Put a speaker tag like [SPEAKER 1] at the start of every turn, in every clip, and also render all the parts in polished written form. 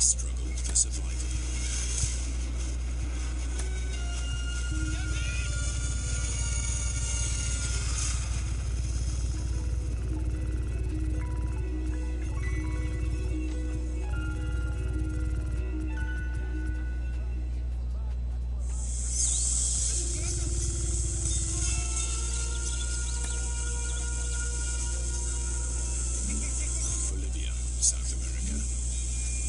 [SPEAKER 1] struggled for survival. South America.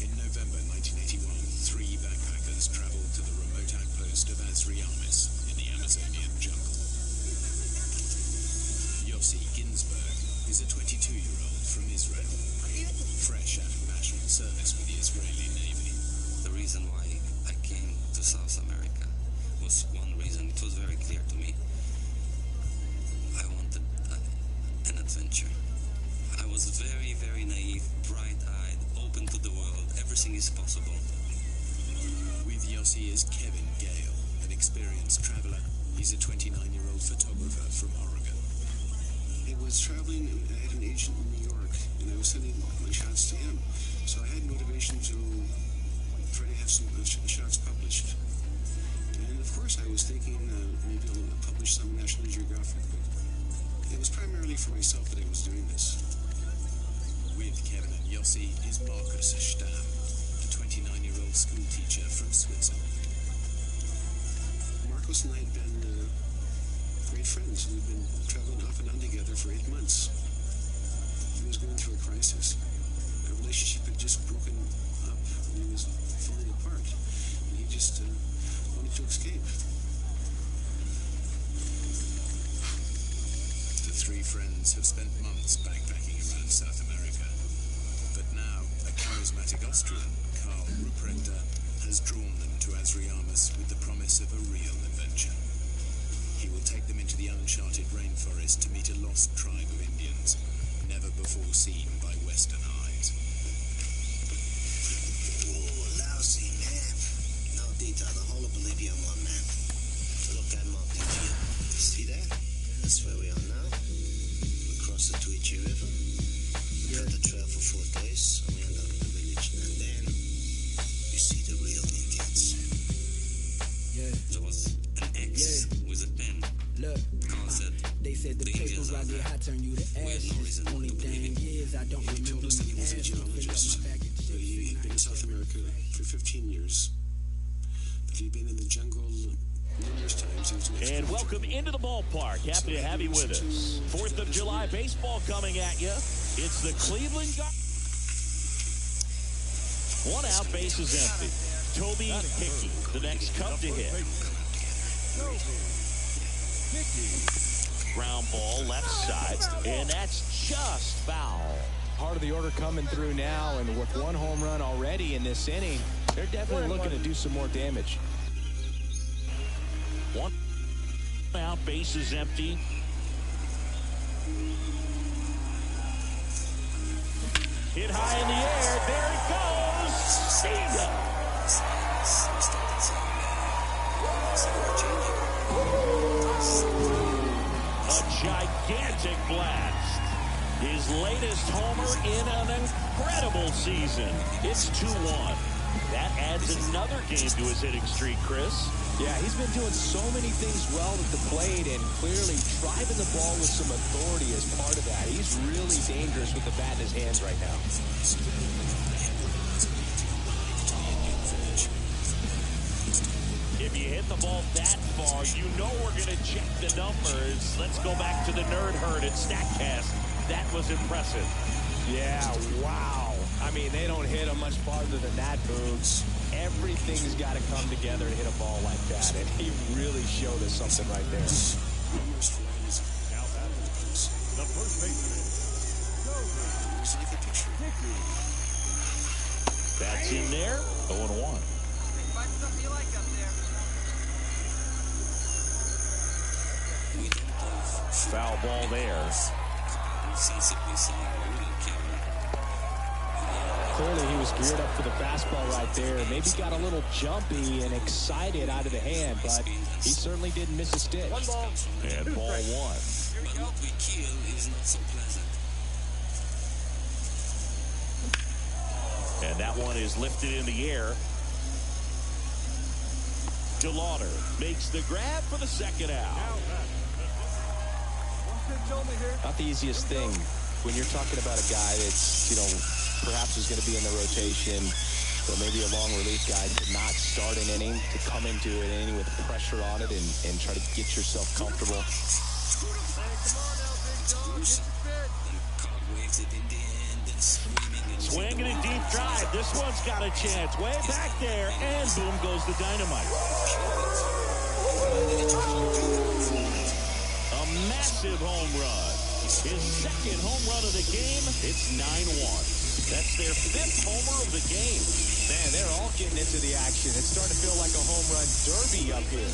[SPEAKER 1] In November 1981, 3 backpackers traveled to the remote outpost of Azriamis in the Amazonian jungle. Yossi Ginsberg is a 22-year-old from Israel, fresh out of national service with the Israeli Navy.
[SPEAKER 2] The reason why I came to South America was one reason. It was very clear to me. I wanted an adventure. I was very, very naive, bright-eyed, open to the world. Everything is possible.
[SPEAKER 1] With Yossi is Kevin Gale, an experienced traveler. He's a 29-year-old photographer from Oregon.
[SPEAKER 3] I was traveling, I had an agent in New York, and I was sending my shots to him. So I had motivation to try to have some shots published. And of course I was thinking maybe I'll publish some National Geographic, but it was primarily for myself that I was doing this.
[SPEAKER 1] With Kevin and Yossi is Marcus Stamm, a 29-year-old school teacher from Switzerland.
[SPEAKER 3] Marcos and I had been great friends. We'd been traveling off and on together for 8 months. He was going through a crisis. Our relationship had just broken up, and he was falling apart. And he just wanted to escape.
[SPEAKER 1] The 3 friends have spent months backpacking around South America. But now, a charismatic Austrian, Karl Ruprechter, has drawn them to Azriamis with the promise of a real adventure. He will take them into the uncharted rainforest to meet a lost tribe of Indians, never before seen by Western eyes.
[SPEAKER 4] Oh, lousy map. No detail, the whole of Bolivia in one map. Look that map, did you? See that? That's where we are now. We cross the Tuichi River. We cut the trail for 4 days, and we end up in the village. And then you see the real Indians.
[SPEAKER 2] There was an X with a pen.
[SPEAKER 5] Look,
[SPEAKER 2] Carl said,
[SPEAKER 5] they said the
[SPEAKER 2] Indians
[SPEAKER 5] papers
[SPEAKER 2] are
[SPEAKER 5] I get
[SPEAKER 2] there.
[SPEAKER 5] hot turn you to
[SPEAKER 2] We had no
[SPEAKER 5] ashes.
[SPEAKER 2] reason
[SPEAKER 5] Only
[SPEAKER 2] to believe
[SPEAKER 5] thing
[SPEAKER 2] it.
[SPEAKER 5] is I don't
[SPEAKER 3] He
[SPEAKER 5] remember
[SPEAKER 3] told us that he was a
[SPEAKER 5] asking for
[SPEAKER 3] geologist,
[SPEAKER 5] my package.
[SPEAKER 3] that he had been in South America for 15 years, that he'd been in the jungle numerous times. He was an expert.
[SPEAKER 6] And welcome into the ballpark. Happy to have you with us. 4th of July baseball coming at you. It's the Cleveland Guardians. 1 out, bases empty. Toby Hickey, the next Cub to hit. Ground ball left side, and that's just foul.
[SPEAKER 7] Part of the order coming through now, and with 1 home run already in this inning, they're definitely looking to do some more damage.
[SPEAKER 6] 1 out, bases empty. Hit high in the air. There it goes. Bingo. A gigantic blast. His latest homer in an incredible season. It's 2-1. That adds another game to his hitting streak, Chris.
[SPEAKER 7] Yeah, he's been doing so many things well at the plate and clearly driving the ball with some authority as part of that. He's really dangerous with the bat in his hands right now.
[SPEAKER 6] If you hit the ball that far, you know we're going to check the numbers. Let's go back to the nerd herd at StatCast. That was impressive.
[SPEAKER 7] Yeah, wow. I mean, they don't hit him much farther than that, Boogs. Everything's got to come together to hit a ball like that, and he really showed us something right there.
[SPEAKER 6] Now the first baseman. That's in there. 0-1. Foul ball there.
[SPEAKER 7] Clearly he was geared up for the fastball right there. Maybe got a little jumpy and excited out of the hand, but he certainly didn't miss a stitch.
[SPEAKER 6] And ball 1.
[SPEAKER 2] But what we kill is not so pleasant.
[SPEAKER 6] And that one is lifted in the air. DeLauder makes the grab for the second out.
[SPEAKER 7] Not the easiest thing when you're talking about a guy that's, perhaps is going to be in the rotation, but maybe a long relief guy to not start an inning, to come into an inning with pressure on it and try to get yourself comfortable.
[SPEAKER 6] Swinging a deep drive. This one's got a chance. Way back there, and boom goes the dynamite. A massive home run. His second home run of the game. It's 9-1. That's their fifth homer of the game.
[SPEAKER 7] Man, they're all getting into the action. It's starting to feel like a home run derby up here.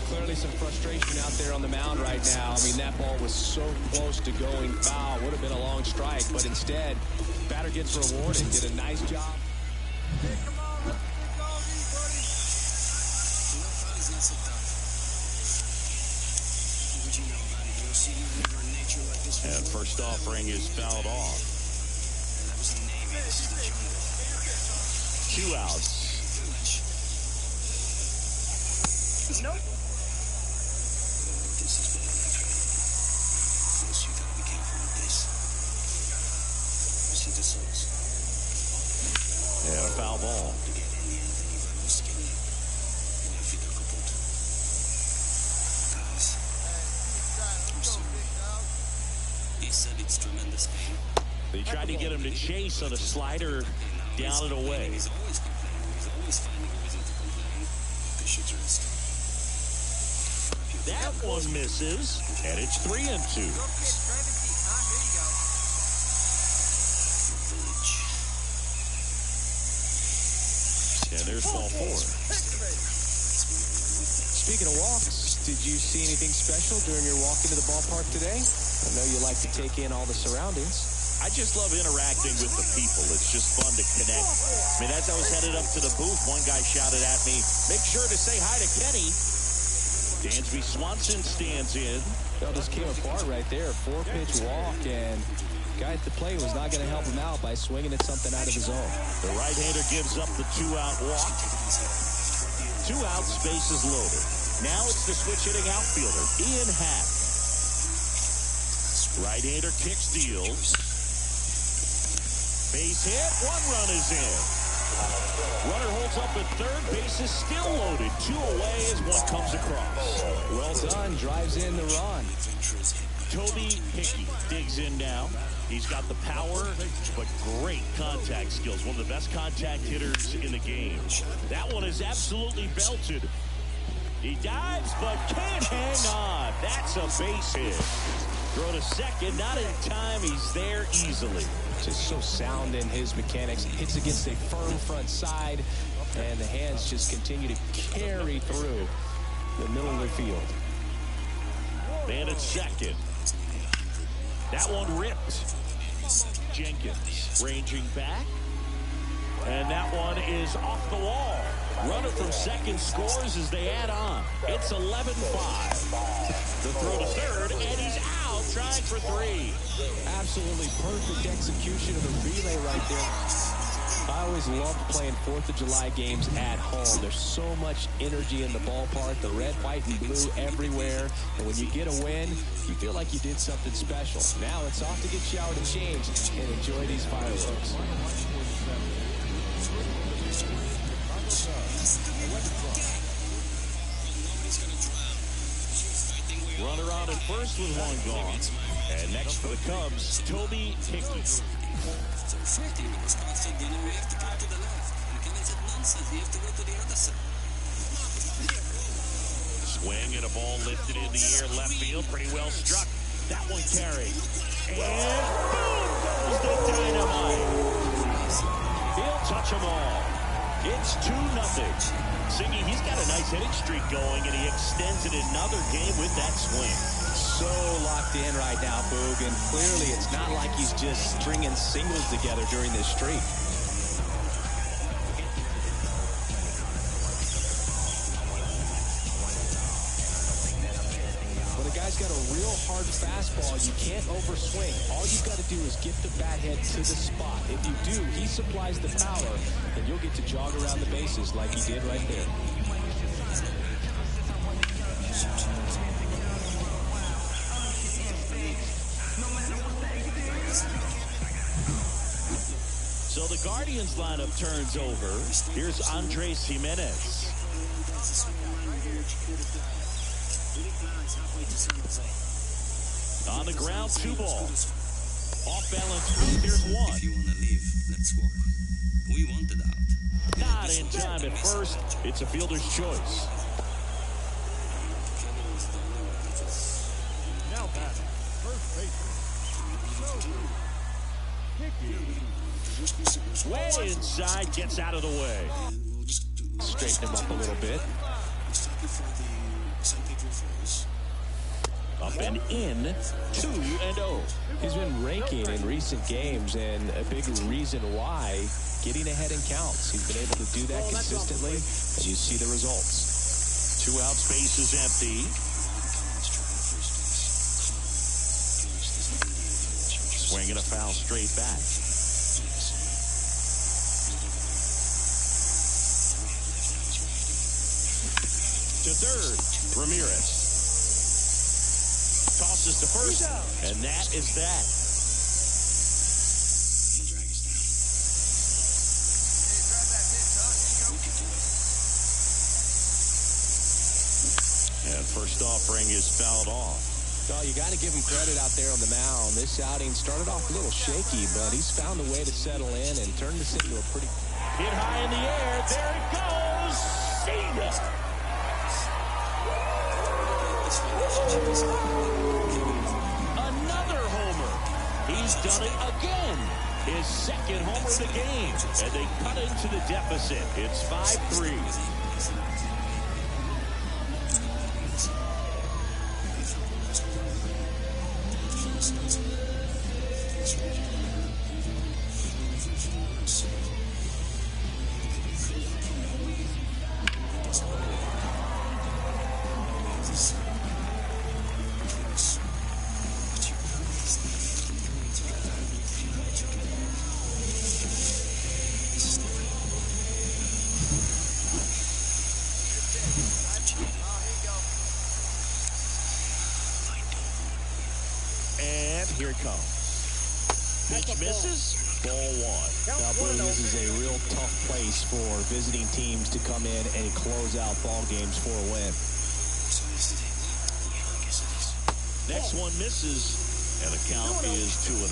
[SPEAKER 7] Clearly some frustration out there on the mound right now. I mean, that ball was so close to going foul. Would have been a long strike, but instead, batter gets rewarded. Did a nice job.
[SPEAKER 3] Hey, come on, let's get going, buddy. Foul's not so tough. What you know about it? You see you in nature like this.
[SPEAKER 6] And first offering is fouled off.
[SPEAKER 3] That was the Navy. This is the jungle.
[SPEAKER 6] 2 outs.
[SPEAKER 3] Nope. This is better than I've heard. Chris, you gotta be careful with this. See the sauce.
[SPEAKER 6] Yeah, a foul ball.
[SPEAKER 3] To get in the end, anybody was skinny. And if you got coupled. Guys, I'm sorry.
[SPEAKER 2] He said it's tremendous pain.
[SPEAKER 6] They tried to get him to chase on a slider down and away.
[SPEAKER 2] He's always complaining. He's always finding a reason to complain.
[SPEAKER 3] They should rest.
[SPEAKER 6] That one misses, and it's 3-2. And there's ball 4.
[SPEAKER 7] Speaking of walks, did you see anything special during your walk into the ballpark today? I know you like to take in all the surroundings.
[SPEAKER 6] I just love interacting with the people. It's just fun to connect. I mean, as I was headed up to the booth, one guy shouted at me, "Make sure to say hi to Kenny." Dansby Swanson stands in.
[SPEAKER 7] Well, this came apart right there. 4-pitch walk, and guy at the plate was not going to help him out by swinging at something out of his own.
[SPEAKER 6] The right-hander gives up the 2-out walk. 2 outs, bases loaded. Now it's the switch-hitting outfielder, Ian Happ. Right-hander kicks, deals. Base hit, 1 run is in. Runner holds up at third. Base is still loaded. 2 away as one comes across.
[SPEAKER 7] Well done. Drives in the run.
[SPEAKER 6] Toby Hickey digs in now. He's got the power, but great contact skills. One of the best contact hitters in the game. That one is absolutely belted. He dives, but can't hang on. That's a base hit. Throw to second, not in time. He's there easily.
[SPEAKER 7] Just so sound in his mechanics. Hits against a firm front side, and the hands just continue to carry through the middle of the field.
[SPEAKER 6] Man at second. That one ripped. Jenkins ranging back. And that one is off the wall. Runner from second scores as they add on. It's 11-5. The throw to third, and he's out trying for 3.
[SPEAKER 7] Absolutely perfect execution of the relay right there. I always loved playing 4th of July games at home. There's so much energy in the ballpark, the red, white, and blue everywhere. And when you get a win, you feel like you did something special. Now it's off to get showered and changed and enjoy these fireworks.
[SPEAKER 6] Runner on at first with 1 gone. And next for the Cubs, Toby Hickey.
[SPEAKER 2] So fighting in response to, we have to go to the left. And Kevin said, nonsense, we have to go to the other side.
[SPEAKER 6] Swing and a ball lifted in the air, left field, pretty well struck. That one carried. And boom goes the dynamite. He'll touch them all. It's 2-0. Siggy, he's got a nice hitting streak going, and he extends it another game with that swing.
[SPEAKER 7] So locked in right now, Boog, and clearly it's not like he's just stringing singles together during this streak. got a real hard fastball. You can't overswing. All you've got to do is get the bat head to the spot. If you do, he supplies the power, and you'll get to jog around the bases like he did right there.
[SPEAKER 6] So the Guardians lineup turns over. Here's Andres Jimenez. On the ground, 2 ball. Off balance, there's 1.
[SPEAKER 2] If you want to leave, let's walk. We wanted out.
[SPEAKER 6] Not in time at first. It's a fielder's choice.
[SPEAKER 5] Now batting, first baseman.
[SPEAKER 6] Way inside, gets out of the way.
[SPEAKER 7] Straighten him up a little bit.
[SPEAKER 6] Up and in, 2-0.
[SPEAKER 7] He's been raking in recent games, and a big reason why, getting ahead in counts. He's been able to do that consistently, and you see the results.
[SPEAKER 6] 2 outs, base is empty. Swinging a foul straight back. To third, Ramirez. Tosses to first, and that is that. And first offering is fouled off.
[SPEAKER 7] Well, you got to give him credit out there on the mound. This outing started off a little shaky, but he's found a way to settle in and turn this into a pretty...
[SPEAKER 6] Hit high in the air. There it goes. See ya. Another homer. He's done it again. His second homer of the game. And they cut into the deficit. It's 5-3. Here it comes. Pitch misses. Ball 1.
[SPEAKER 7] Now, boy, this is a real tough place for visiting teams to come in and close out ball games for a win.
[SPEAKER 6] Next one misses, and the count is 2-0.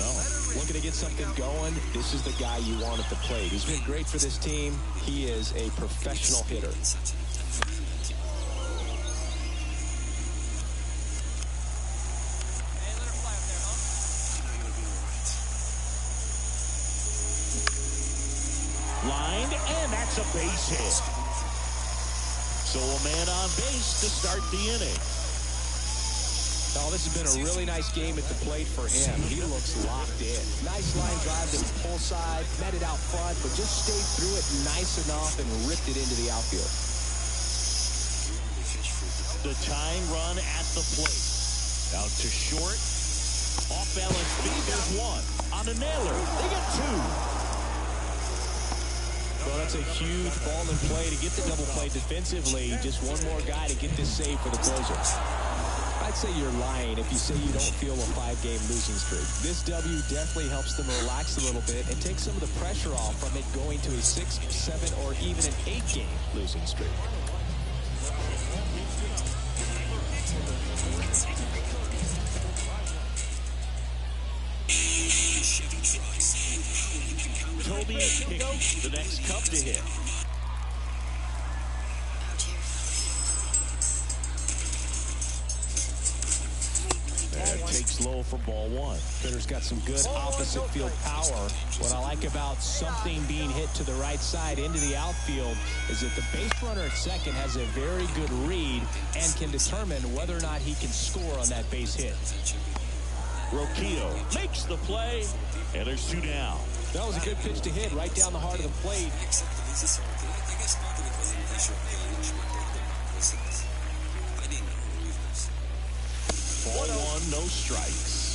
[SPEAKER 7] Looking to get something going, this is the guy you want at the plate. He's been great for this team. He is a professional hitter.
[SPEAKER 6] Lined, and that's a base hit. So a man on base to start the inning.
[SPEAKER 7] Oh, this has been a really nice game at the plate for him. He looks locked in. Nice line drive to the pull side, met it out front, but just stayed through it nice enough and ripped it into the outfield.
[SPEAKER 6] The tying run at the plate. Out to short. Off balance speed, there's 1. On a nailer, they get 2.
[SPEAKER 7] Well, that's a huge ball in play to get the double play defensively. Just one more guy to get this save for the closer. I'd say you're lying if you say you don't feel a 5-game losing streak. This W definitely helps them relax a little bit and take some of the pressure off from it going to a 6, 7, or even an 8-game losing streak.
[SPEAKER 6] Toby picks the next cup to hit. And takes low for ball 1.
[SPEAKER 7] Hitter's got some good opposite field power. What I like about something being hit to the right side into the outfield is that the base runner at second has a very good read and can determine whether or not he can score on that base hit.
[SPEAKER 6] Roquillo makes the play, and there's 2 down.
[SPEAKER 7] That was a good pitch to hit right down the heart of the plate.
[SPEAKER 6] Ball no strikes.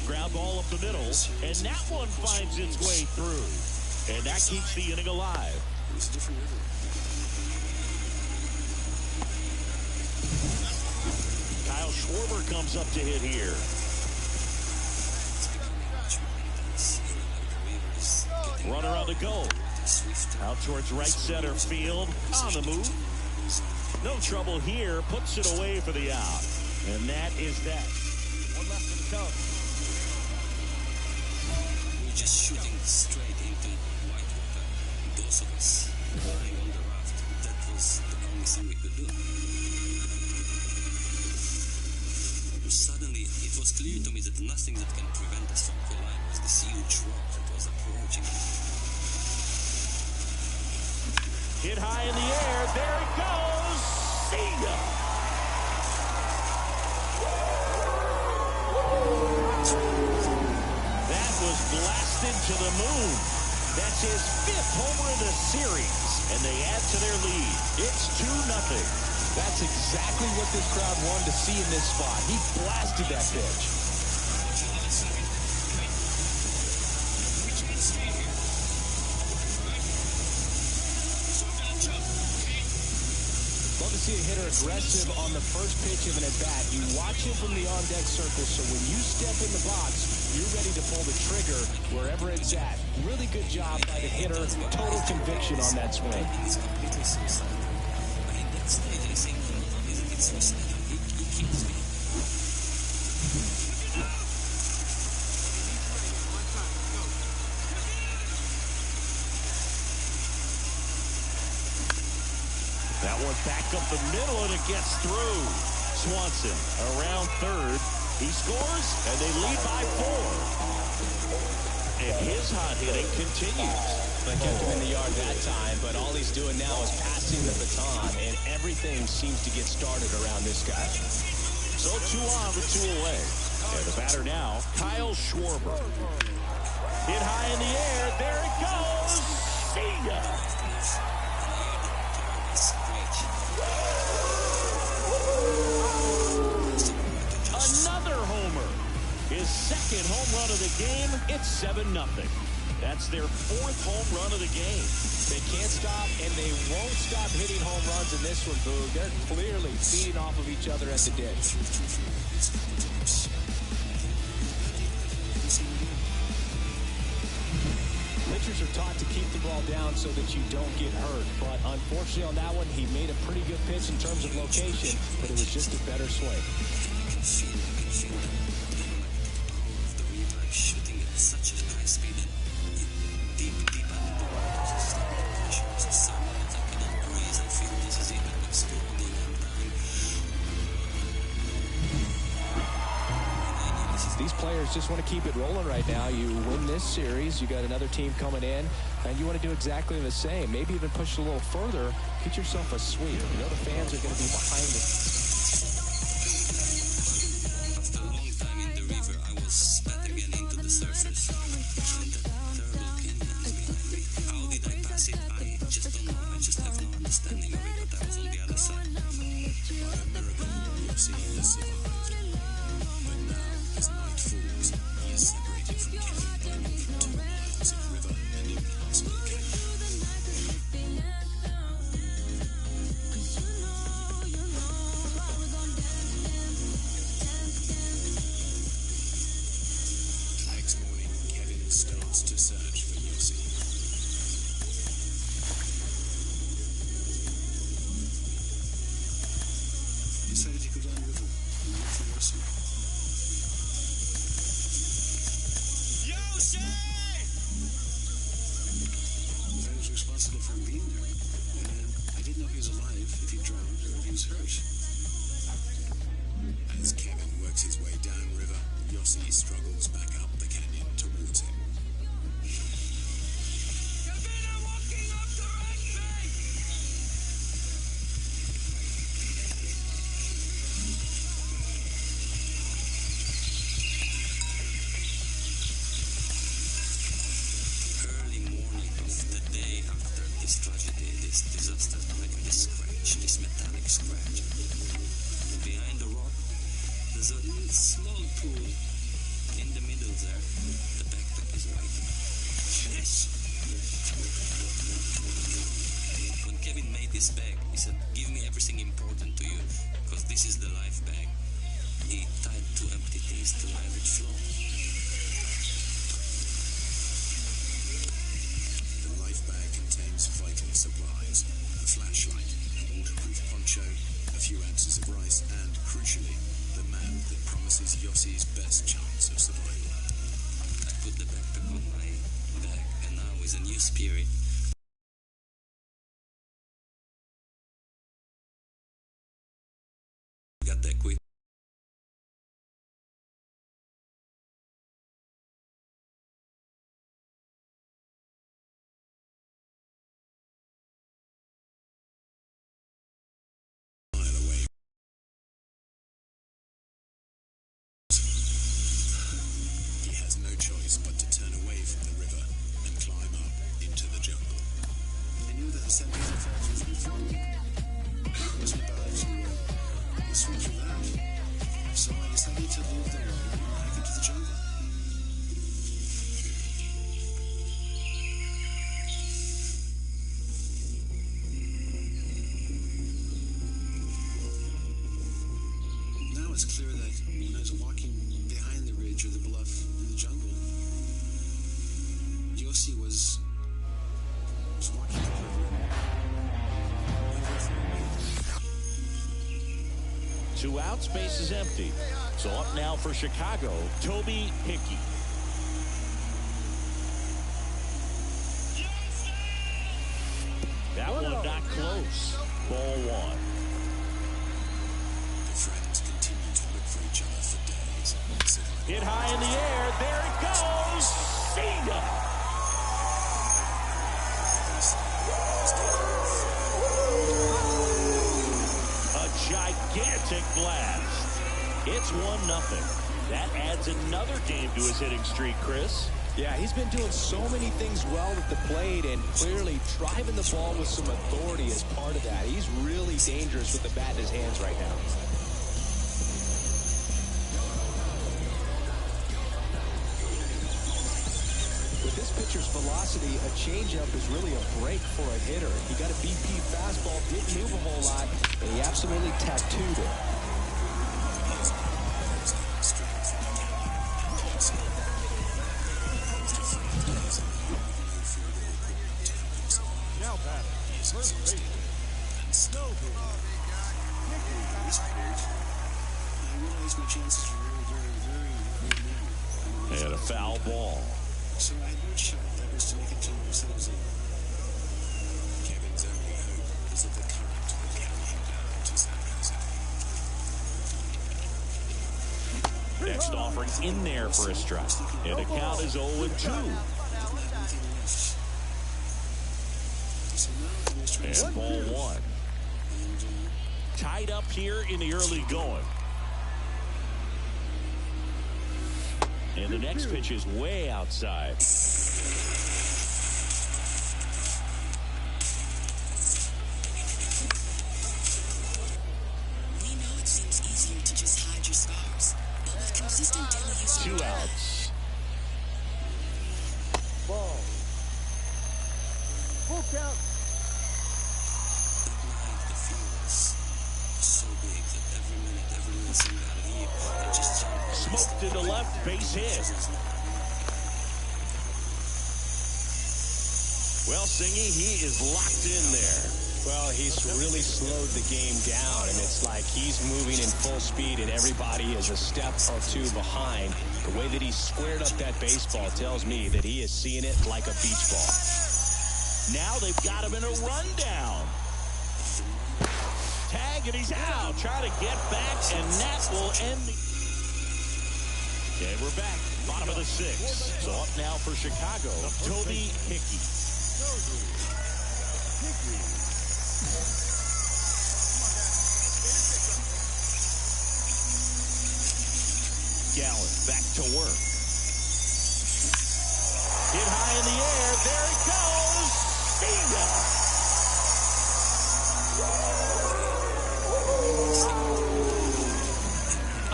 [SPEAKER 6] Ground ball up the middle, and that one finds its way through. And that keeps the inning alive.
[SPEAKER 3] It's a different river.
[SPEAKER 6] Kyle Schwarber comes up to hit here. Runner on the go. Out towards right center field. On the move. No trouble here. Puts it away for the out. And that is that. One left to the count.
[SPEAKER 2] We're just shooting straight into Whitewater. Those of us lying on the raft, that was the only thing we could do. Suddenly, it was clear to me that nothing that can prevent us from colliding was this huge rock that was approaching.
[SPEAKER 6] Hit high in the air. There it goes. See ya. That was blasted to the moon. That's his 5th homer in the series, and they add to their lead. It's 2-0.
[SPEAKER 7] That's exactly what this crowd wanted to see in this spot. He blasted that pitch. Love to see a hitter aggressive on the first pitch of an at-bat. You watch him from the on-deck circle, so when you step in the box, you're ready to pull the trigger wherever it's at. Really good job by the hitter. Total conviction on that swing.
[SPEAKER 2] He's completely suicidal. At that stage, I think not only that it's suicidal, he kills me.
[SPEAKER 6] That one back up the middle, and it gets through. Swanson around third. He scores, and they lead by 4. And his hot hitting continues.
[SPEAKER 7] They kept him in the yard that time, but all he's doing now is passing the baton, and everything seems to get started around this guy.
[SPEAKER 6] So 2 on with 2 away. And the batter now, Kyle Schwarber. Hit high in the air. There it goes. See ya. Another homer. His 2nd home run of the game. It's 7-0. That's their 4th home run of the game.
[SPEAKER 7] They can't stop, and they won't stop hitting home runs in this one, Boog. They're clearly feeding off of each other at the ditch. Pitchers are taught to keep the ball down so that you don't get hurt. But unfortunately on that one, he made a pretty good pitch in terms of location, but it was just a better swing.
[SPEAKER 2] I can feel the power of the river shooting at such a high speed and deep under the water. It's like the pressure is so much I cannot breathe. I feel this is it. I'm exploding. I'm dying.
[SPEAKER 7] These players just want to keep it rolling right now. You win this series, you got another team coming in, and you want to do exactly the same. Maybe even push it a little further, get yourself a sweep. You know the fans are going to be behind it.
[SPEAKER 2] After a long time in the river, I was spat again into the surface. And that terrible canyon behind me. How did I pass it? I just don't know. I just have no understanding of it, but I was on the other side.
[SPEAKER 1] By a miracle, Yossi has survived. But now, as night falls, he is separated from Kevin by more than 2 miles of river and impassable canyon. Next morning, Kevin starts to search for Yossi.
[SPEAKER 3] Decided to go down the river and look for Yossi. I was responsible for him being there. And I didn't know if he was alive, if he drowned, or if he was hurt.
[SPEAKER 1] As Kevin works his way downriver, Yossi struggles back up the canyon towards him.
[SPEAKER 2] Early morning of the day after this tragedy, his bag. He said, give me everything important to you, because this is the life bag. He tied 2 empty things to my average flow.
[SPEAKER 1] The life bag contains vital supplies, a flashlight, a waterproof poncho, a few ounces of rice, and, crucially, the map that promises Yossi's best chance of survival.
[SPEAKER 2] I put the backpack on my bag, and now with a new spirit, got that quick.
[SPEAKER 1] He has no choice but to turn away from the river and climb up into the jungle.
[SPEAKER 3] I knew that the Stampede Falls was before me. It wasn't about to swim through that. So I decided to leave the water and hike into the jungle. Now it's clear that when I was walking behind the ridge or the bluff in the jungle, Yossi was walking up the river.
[SPEAKER 6] 2 outs, base is empty. So up now for Chicago, Toby Hickey. That one not close. Ball 1.
[SPEAKER 1] The friends continue to look for each other for days.
[SPEAKER 6] Hit high in the air. There it goes. Singa. A gigantic blast. It's 1-0. That adds another game to his hitting streak, Chris.
[SPEAKER 7] Yeah, he's been doing so many things well at the plate and clearly driving the ball with some authority as part of that. He's really dangerous with the bat in his hands right now. With this pitcher's velocity, a changeup is really a break for a hitter. He got a BP fastball, didn't move a whole lot, and he absolutely tattooed it.
[SPEAKER 5] Now batting, first baseman, Toby Hickey.
[SPEAKER 3] I realized my chances were very narrow.
[SPEAKER 6] And a foul ball.
[SPEAKER 3] So I had one shot. That was to make it to San Jose.
[SPEAKER 1] Kevin's only hope is that the current will carry him down to San Jose.
[SPEAKER 6] Next offering in there for a strike. And the count is 0-2. And ball 1. Tied up here in the early going. And the next pitch is way outside.
[SPEAKER 8] We know it seems easier to just hide your scars, but with consistent daily use of
[SPEAKER 6] 2 outs.
[SPEAKER 5] Ball. Full count.
[SPEAKER 2] That night, the fear was so big that every minute seemed out of here. I just
[SPEAKER 6] Smoked to the left, base hit. Well, Singy, he is locked in there.
[SPEAKER 7] Well, he's really slowed the game down, and it's like he's moving in full speed, and everybody is a step or two behind. The way that he squared up that baseball tells me that he is seeing it like a beach ball.
[SPEAKER 6] Now they've got him in a rundown. Tag, and he's out. Trying to get back, and that will end the... Okay, we're back. Bottom of the 6th. So up now for Chicago, Toby Hickey. Gallen back to work. Hit high in the air. There it goes. Bingo!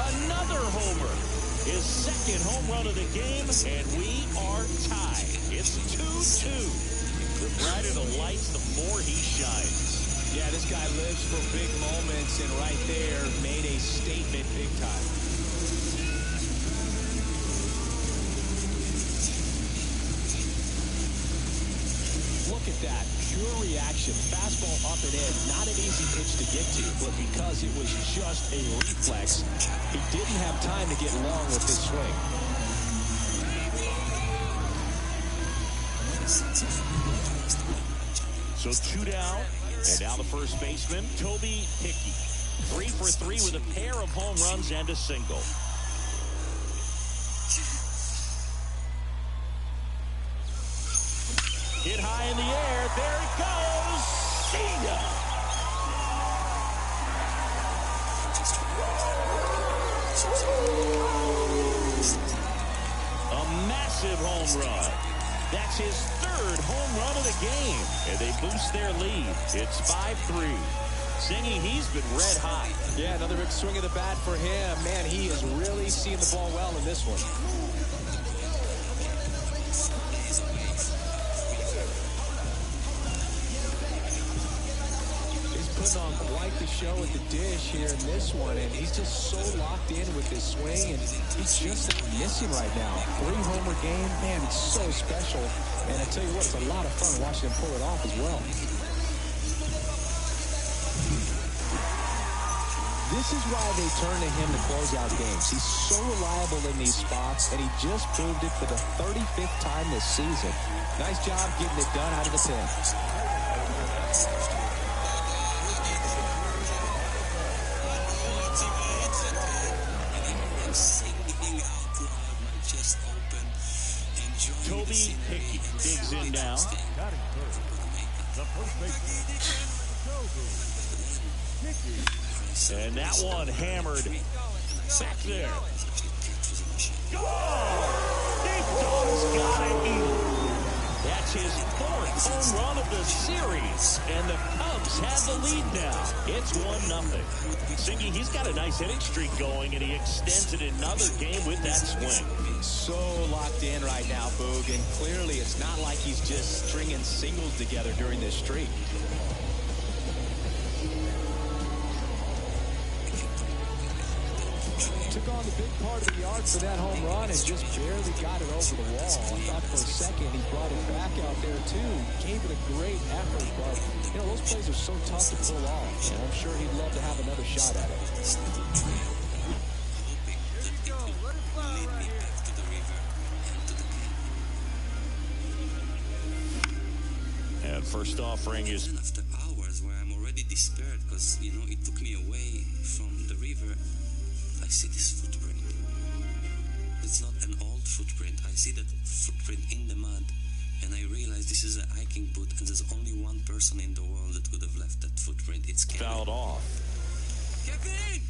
[SPEAKER 6] Another homer. His second home run of the game, and we are tied. It's 2-2. The brighter the lights, the more he shines.
[SPEAKER 7] Yeah, this guy lives for big moments, and right there made a statement big time. Look at that, pure reaction. Fastball up and in, not an easy pitch to get to, but because it was just a reflex, he didn't have time to get long with this swing.
[SPEAKER 6] So 2 down, and now the first baseman, Toby Hickey. 3 for 3 with a pair of home runs and a single. Hit high in the air. There it goes. See ya. A massive home run. That's his 3rd home run of the game. And they boost their lead. It's 5-3. Singy, he's been red hot.
[SPEAKER 7] Yeah, another big swing of the bat for him. Man, he is really seeing the ball well in this one. Putting on quite the show at the dish here in this one, and he's just so locked in with his swing, and he's just missing right now. 3-homer game, man, it's so special, and I tell you what, it's a lot of fun watching him pull it off as well. This is why they turn to him to close out games. He's so reliable in these spots, and he just proved it for the 35th time this season. Nice job getting it done out of the pen.
[SPEAKER 6] Toby Hickey digs in now. And that one hammered back there. Big Dog's got it. That's his 4th home run of the series. And the Cubs have the lead now. It's 1-0. Singy, he's got a nice hitting streak going, and he extends it another game with that swing.
[SPEAKER 7] So locked in right now, Boog, and clearly it's not like he's just stringing singles together during this streak. Took on the big part of the yard for that home run and just barely got it over the wall. I thought for a second he brought it back out there too. Gave it a great effort, but you know, those plays are so tough to pull off, and I'm sure he'd love to have another shot at it.
[SPEAKER 6] And first offering is
[SPEAKER 2] after hours where I'm already despaired because, you know, it took me away from the river. I see this footprint. It's not an old footprint. I see that footprint in the mud, and I realize this is a hiking boot, and there's only one person in the world that would have left that footprint. It's Kevin.
[SPEAKER 6] fouled off.
[SPEAKER 2] Kevin!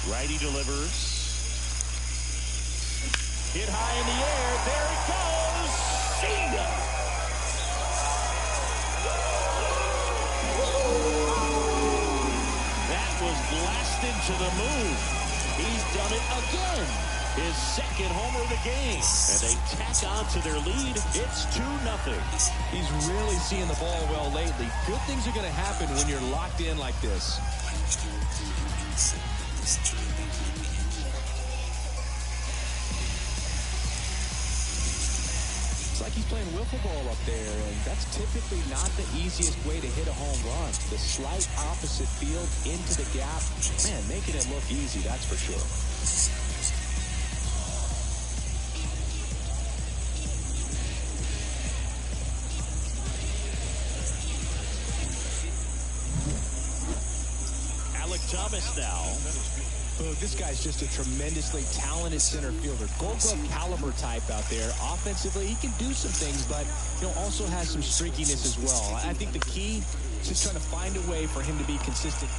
[SPEAKER 6] Righty delivers. Hit high in the air. There it goes. See ya. That was blasted to the moon. He's done it again. His 2nd homer of the game. And they tack on to their lead. It's 2-0.
[SPEAKER 7] He's really seeing the ball well lately. Good things are going to happen when you're locked in like this. It's like he's playing wiffle ball up there, and that's typically not the easiest way to hit a home run. The slight opposite field into the gap, man, making it look easy, that's for sure.
[SPEAKER 6] Thomas now.
[SPEAKER 7] Oh, this guy's just a tremendously talented center fielder. Gold Glove caliber type out there. Offensively, he can do some things, but also has some streakiness as well. I think the key is just trying to find a way for him to be consistent.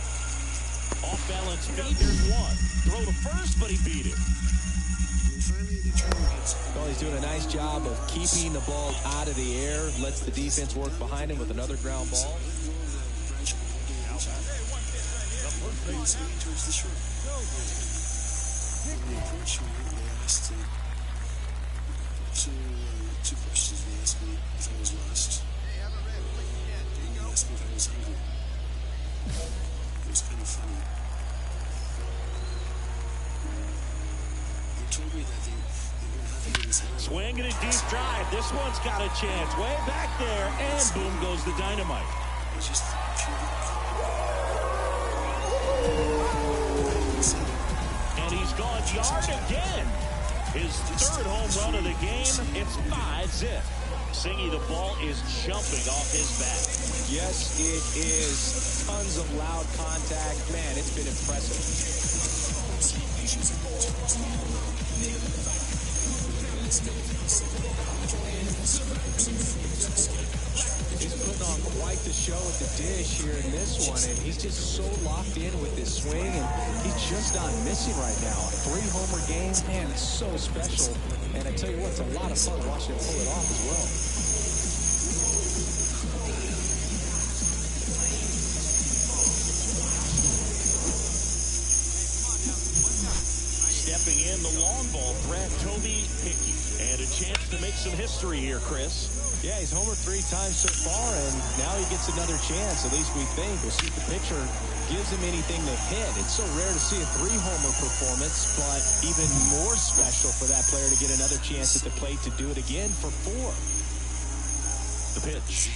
[SPEAKER 6] Off balance feed, there's one. Throw to first, but he beat it.
[SPEAKER 7] Well, he's doing a nice job of keeping the ball out of the air. Lets the defense work behind him with another ground ball.
[SPEAKER 3] Towards the shore. Unfortunately, they asked to two questions. They asked me if I was lost, and they asked me if I was hungry. It was kind of funny. They told me that they were happy with this area.
[SPEAKER 6] Swing and a deep drive. This one's got a chance. Way back there, and boom goes the dynamite.
[SPEAKER 3] It was just pure luck.
[SPEAKER 6] And he's gone yard again. His third home run of the game. It's 5-zip. Singy, the ball is jumping off his bat.
[SPEAKER 7] Yes, it is. Tons of loud contact. Man, it's been impressive. He's putting on quite the show at the dish here in this one, and he's just so locked in with his swing, and he's just not missing right now. A 3-homer game, man, it's so special. And I tell you what, it's a lot of fun watching him pull it off as well.
[SPEAKER 6] Stepping in, the long ball threat, Toby Hickey. And a chance to make some history here, Chris.
[SPEAKER 7] Yeah, he's homered 3 times so far, and now he gets another chance, at least we think. We'll see if the pitcher gives him anything to hit. It's so rare to see a 3-homer performance, but even more special for that player to get another chance at the plate to do it again for 4.
[SPEAKER 6] The pitch.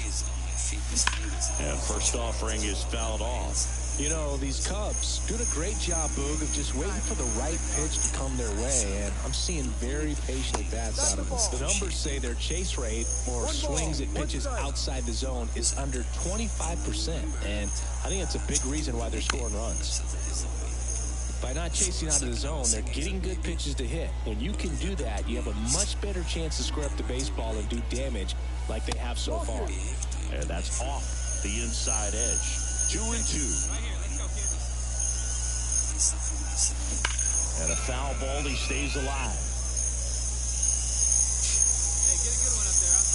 [SPEAKER 6] And first offering is fouled off.
[SPEAKER 7] You know, these Cubs doing a great job, Boog, of just waiting for the right pitch to come their way, and I'm seeing very patient bats out of them. The numbers say their chase rate, or swings at pitches outside the zone, is under 25%, and I think that's a big reason why they're scoring runs. By not chasing out of the zone, they're getting good pitches to hit. When you can do that, you have a much better chance to square up the baseball and do damage like they have so far.
[SPEAKER 6] And that's off the inside edge. 2-2. And a foul ball, he stays alive.
[SPEAKER 5] Hey, get a good one up there, huh?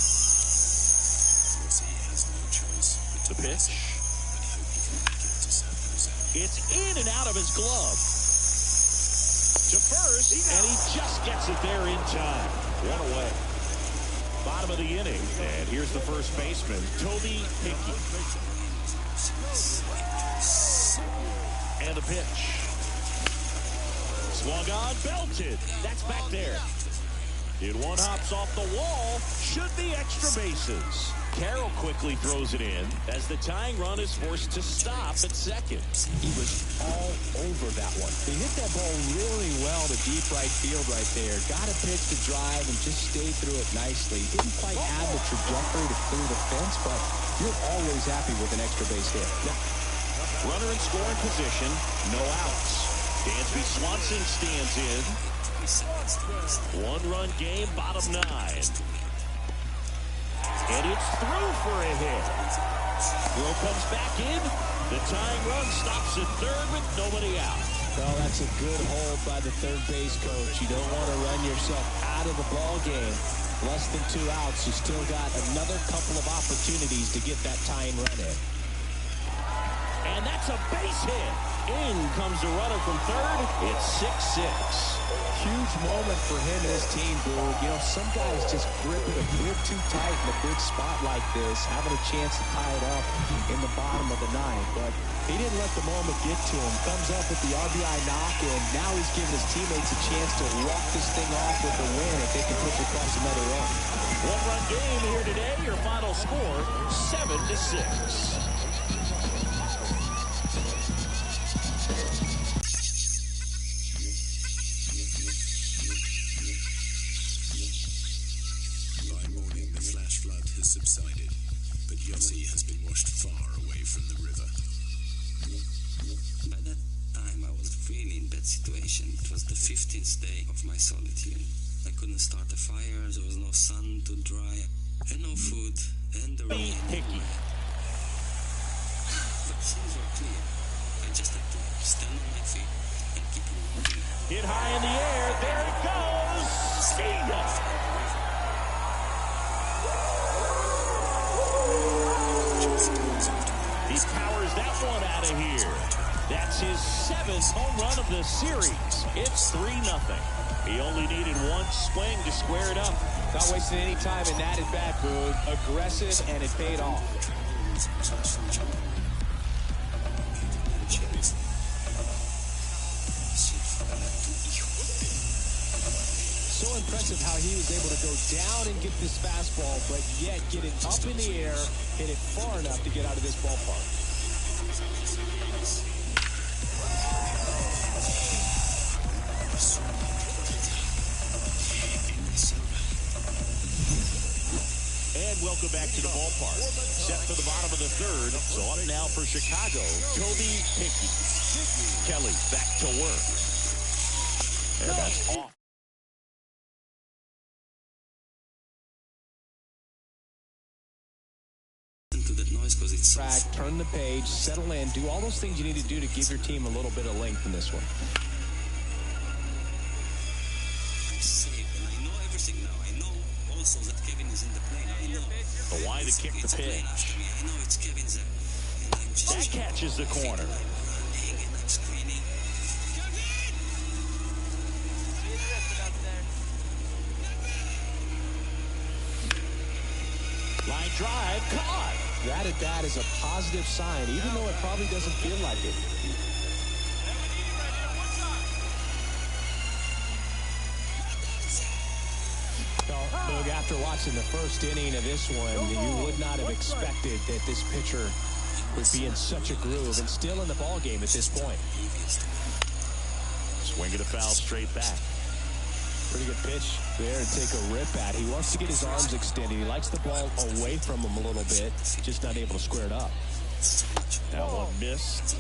[SPEAKER 1] He has no choice but
[SPEAKER 6] The pitch.
[SPEAKER 1] and hope he can make it to San Jose.
[SPEAKER 6] It's in and out of his glove. To first, and he just gets it there in time. 1 away. Bottom of the inning, and here's the first baseman, Toby Hickey. And the pitch. Swung on, belted. That's back there. It one hops off the wall. Should be extra bases. Carroll quickly throws it in as the tying run is forced to stop at second.
[SPEAKER 7] He was all over that one. He hit that ball really well to deep right field right there. Got a pitch to drive and just stayed through it nicely. Didn't quite have the trajectory to clear the fence, but you're always happy with an extra base hit.
[SPEAKER 6] Runner in scoring position, no outs. Dansby Swanson stands in. 1-run game, bottom 9. And it's through for a hit. Throw comes back in. The tying run stops at third with nobody out.
[SPEAKER 7] Well, that's a good hold by the third base coach. You don't want to run yourself out of the ball game. Less than 2 outs. You still got another couple of opportunities to get that tying run in.
[SPEAKER 6] And that's a base hit. In comes the runner from third. It's 6-6.
[SPEAKER 7] Huge moment for him and his team, Boog. You know, some guys just grip it a bit too tight in a big spot like this, having a chance to tie it up in the bottom of the 9th. But he didn't let the moment get to him. Comes up with the RBI knock, and now he's giving his teammates a chance to walk this thing off with a win if they can push across another run.
[SPEAKER 6] 1-run game here today. Your final score, 7-6.
[SPEAKER 1] Subsided, but Yossi has been washed far away from the river.
[SPEAKER 2] By that time, I was really in bad situation. It was the 15th day of my solitude. I couldn't start a fire, there was no sun to dry, and no food, and the rain.
[SPEAKER 6] Hickey.
[SPEAKER 2] But things were clear. I just had to stand on my feet and keep moving.
[SPEAKER 6] Hit high in the air. There it goes. Speed. He powers that one out of here. That's his 7th home run of the series. It's 3-0. He only needed one swing to square it up.
[SPEAKER 7] Not wasting any time in that at-bat, Boog. Aggressive, and it paid off. So impressive how he was able to go down and get this fastball, but yet get it up in the air, hit it far enough to get out of this ballpark.
[SPEAKER 6] Welcome back to the ballpark. Set for the bottom of the third. So up now for Chicago, Toby Hickey. Kelly back to work. And that's off.
[SPEAKER 2] Into that noise because it's
[SPEAKER 7] track, turn the page, settle in, do all those things you need to do to give your team a little bit of length in this one.
[SPEAKER 2] I'm safe, and I know everything now. I know also that Kevin is in the plane. I know.
[SPEAKER 6] But why to kick the pitch?
[SPEAKER 2] I know it's Kevin's there. And I'm just
[SPEAKER 6] that catches the corner.
[SPEAKER 2] I'm running and I'm screaming.
[SPEAKER 6] Line drive, caught.
[SPEAKER 7] That at bat is a positive sign, even though it probably doesn't feel like it. Doug, after watching the first inning of this one, you would not have expected that this pitcher would be in such a groove and still in the ball game at this point.
[SPEAKER 6] Swing and a foul straight back.
[SPEAKER 7] Pretty good pitch there to take a rip at. He wants to get his arms extended. He likes the ball away from him a little bit, just not able to square it up.
[SPEAKER 6] That one missed.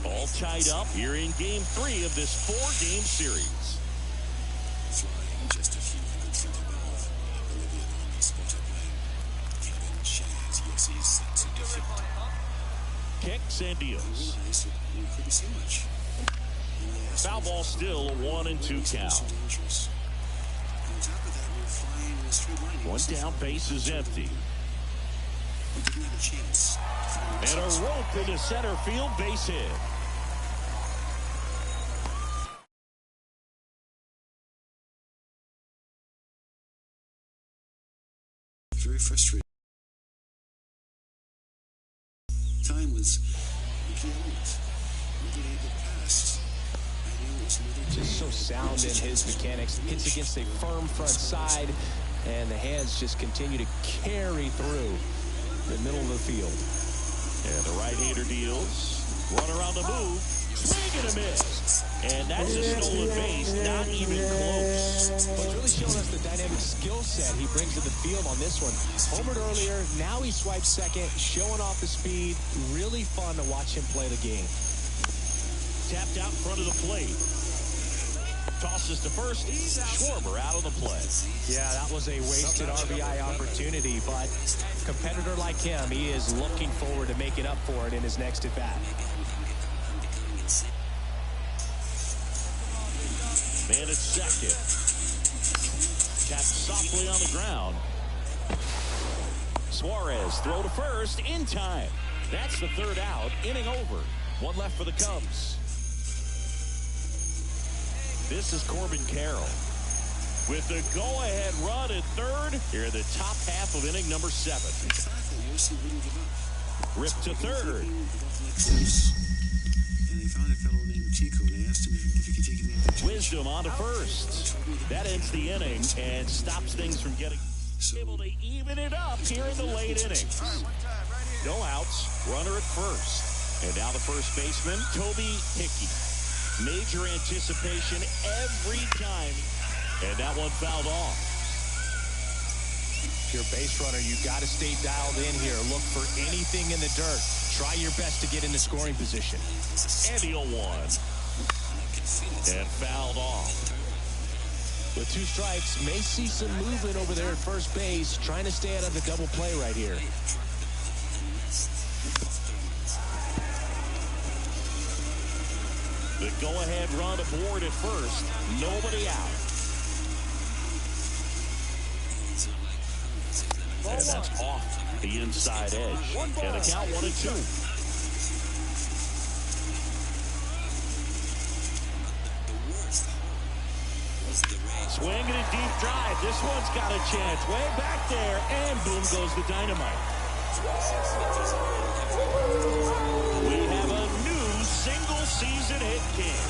[SPEAKER 6] All tied up here in game 3 of this 4-game series.
[SPEAKER 1] Flying just a few hundred feet above, MLB24 spot up lane. Kevin shares Yossi's sense of defeat.
[SPEAKER 6] Kicks and deals.
[SPEAKER 3] We couldn't see much.
[SPEAKER 6] Foul ball still a 1-2 count. One down, base is empty. And a rope into center field, base hit.
[SPEAKER 3] Very frustrating. Time was the key element. Whether they get past.
[SPEAKER 7] Just so sound in his mechanics. Hits against a firm front side, and the hands just continue to carry through the middle of the field.
[SPEAKER 6] And the right-hander deals. Run around the move. Swing and a miss. And that's a stolen base, not even close.
[SPEAKER 7] But it's really showing us the dynamic skill set he brings to the field on this one. Homered earlier, now he swipes second, showing off the speed. Really fun to watch him play the game.
[SPEAKER 6] Tapped out in front of the plate. Tosses to first. Schwarber out of the play.
[SPEAKER 7] Yeah, that was a wasted RBI opportunity, but a competitor like him, he is looking forward to making up for it in his next at-bat.
[SPEAKER 6] Man at second. Tapped softly on the ground. Suarez throw to first in time. That's the third out. Inning over. One left for the Cubs. This is Corbin Carroll with the go-ahead run at third here in the top half of inning number 7. Rip to third.
[SPEAKER 3] And they found a fellow named Tico, and they asked him if he could take him in.
[SPEAKER 6] Wisdom on to first. That ends the inning and stops things from getting able to even it up here in the late innings. No outs, runner at first. And now the first baseman, Toby Hickey. Major anticipation every time. And that one fouled off.
[SPEAKER 7] If you're a base runner, you got to stay dialed in here. Look for anything in the dirt. Try your best to get into scoring position.
[SPEAKER 6] And the 0-1. And fouled off.
[SPEAKER 7] With 2 strikes, may see some movement over there at first base. Trying to stay out of the double play right here.
[SPEAKER 6] The go-ahead run aboard at first. Nobody out. And that's off the inside edge. And the count 1-2.
[SPEAKER 2] was the race.
[SPEAKER 6] Swinging a deep drive. This one's got a chance. Way back there, and boom goes the dynamite. We have a new single-season hit king.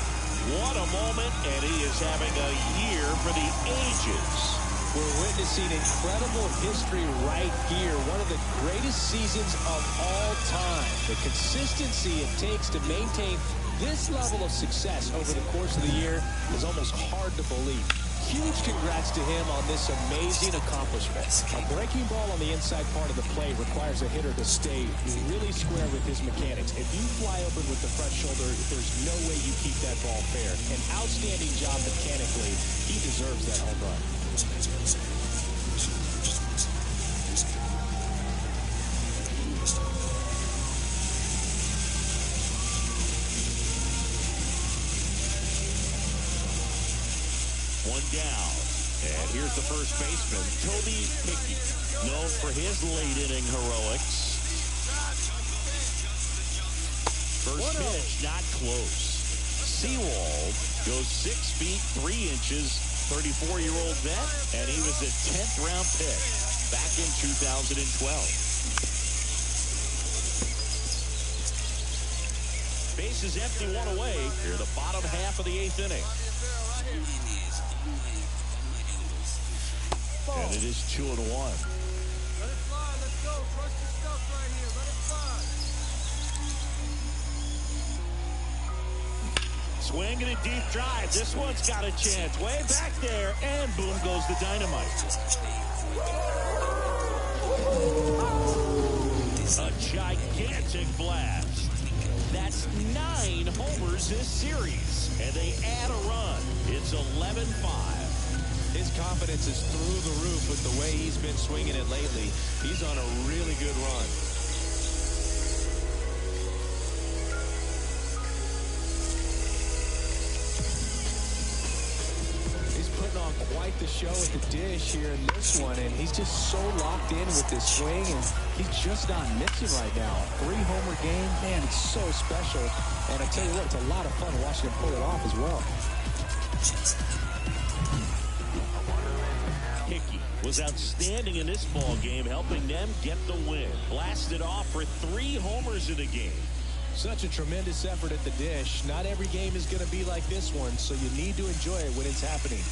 [SPEAKER 6] What a moment, and he is having a year for the ages.
[SPEAKER 7] We're witnessing incredible history right here. One of the greatest seasons of all time. The consistency it takes to maintain this level of success over the course of the year is almost hard to believe. Huge congrats to him on this amazing accomplishment. A breaking ball on the inside part of the plate requires a hitter to stay really square with his mechanics. If you fly open with the front shoulder, there's no way you keep that ball fair. An outstanding job mechanically. He deserves that home run.
[SPEAKER 6] One down. And here's the first baseman, Toby Hickey, known for his late-inning heroics. First pitch, not close. Seawald goes 6 feet 3 inches, 34-year-old vet, and he was a 10th-round pick back in 2012. Base is empty, one away. Here, the bottom half of the 8th inning. And it is 2-1.
[SPEAKER 5] Let it fly. Let's go. Trust your stuff right here. Let it fly.
[SPEAKER 6] Swinging a deep drive. This one's got a chance. Way back there. And boom goes the dynamite. A gigantic blast. That's 9 homers this series. And they add a run. It's 11-5.
[SPEAKER 7] His confidence is through the roof with the way he's been swinging it lately. He's on a really good run. He's putting on quite the show at the dish here in this one, and he's just so locked in with this swing, and he's just not missing right now. 3-homer game, man, it's so special. And I tell you what, it's a lot of fun watching him pull it off as well.
[SPEAKER 6] Hickey was outstanding in this ball game, helping them get the win. Blasted off for 3 homers in the game.
[SPEAKER 7] Such a tremendous effort at the dish. Not every game is going to be like this one, so you need to enjoy it when it's happening.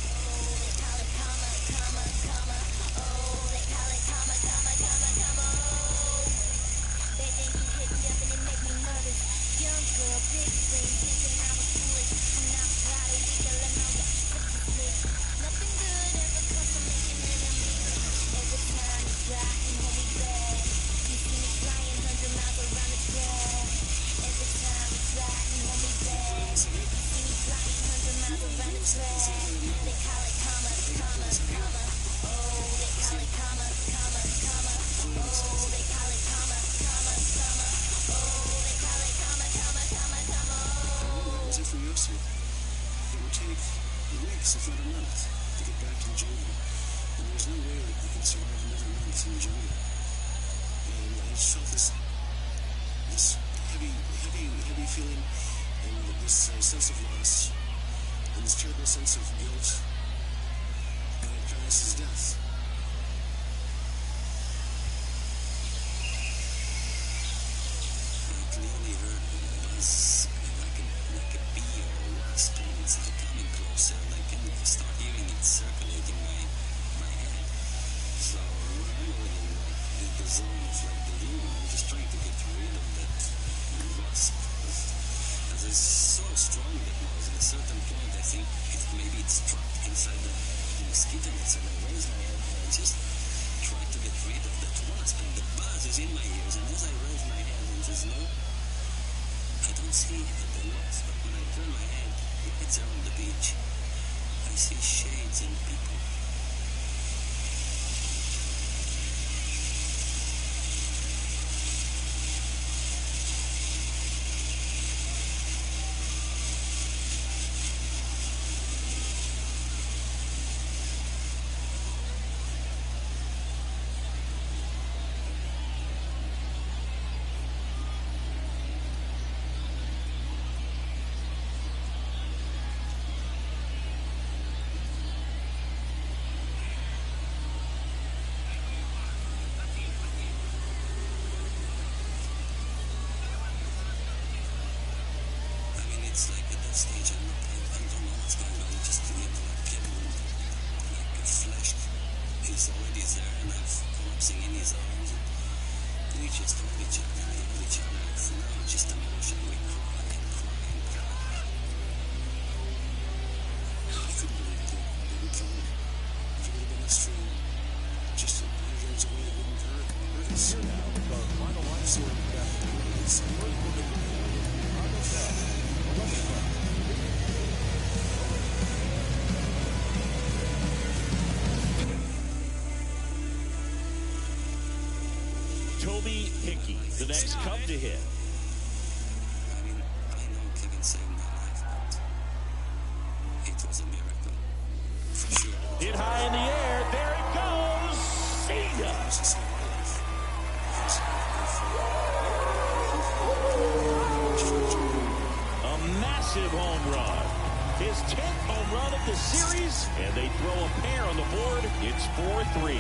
[SPEAKER 2] he's already there, and I'm collapsing in his arms. We just hold each other. It's now just emotion. We cry and cry and cry.
[SPEAKER 3] I couldn't believe it. They would kill him. If it would have been extreme, just 100 yards away, it wouldn't hurt us.
[SPEAKER 5] Here now with our final line
[SPEAKER 6] Toby Hickey, the next Cub to hit.
[SPEAKER 2] I mean, I know Kevin saved my life, but it was a miracle. For sure.
[SPEAKER 6] Hit high in the air. There it goes. See ya. A massive home run. His 10th home run of the series, and they throw a pair on the board. It's 4-3.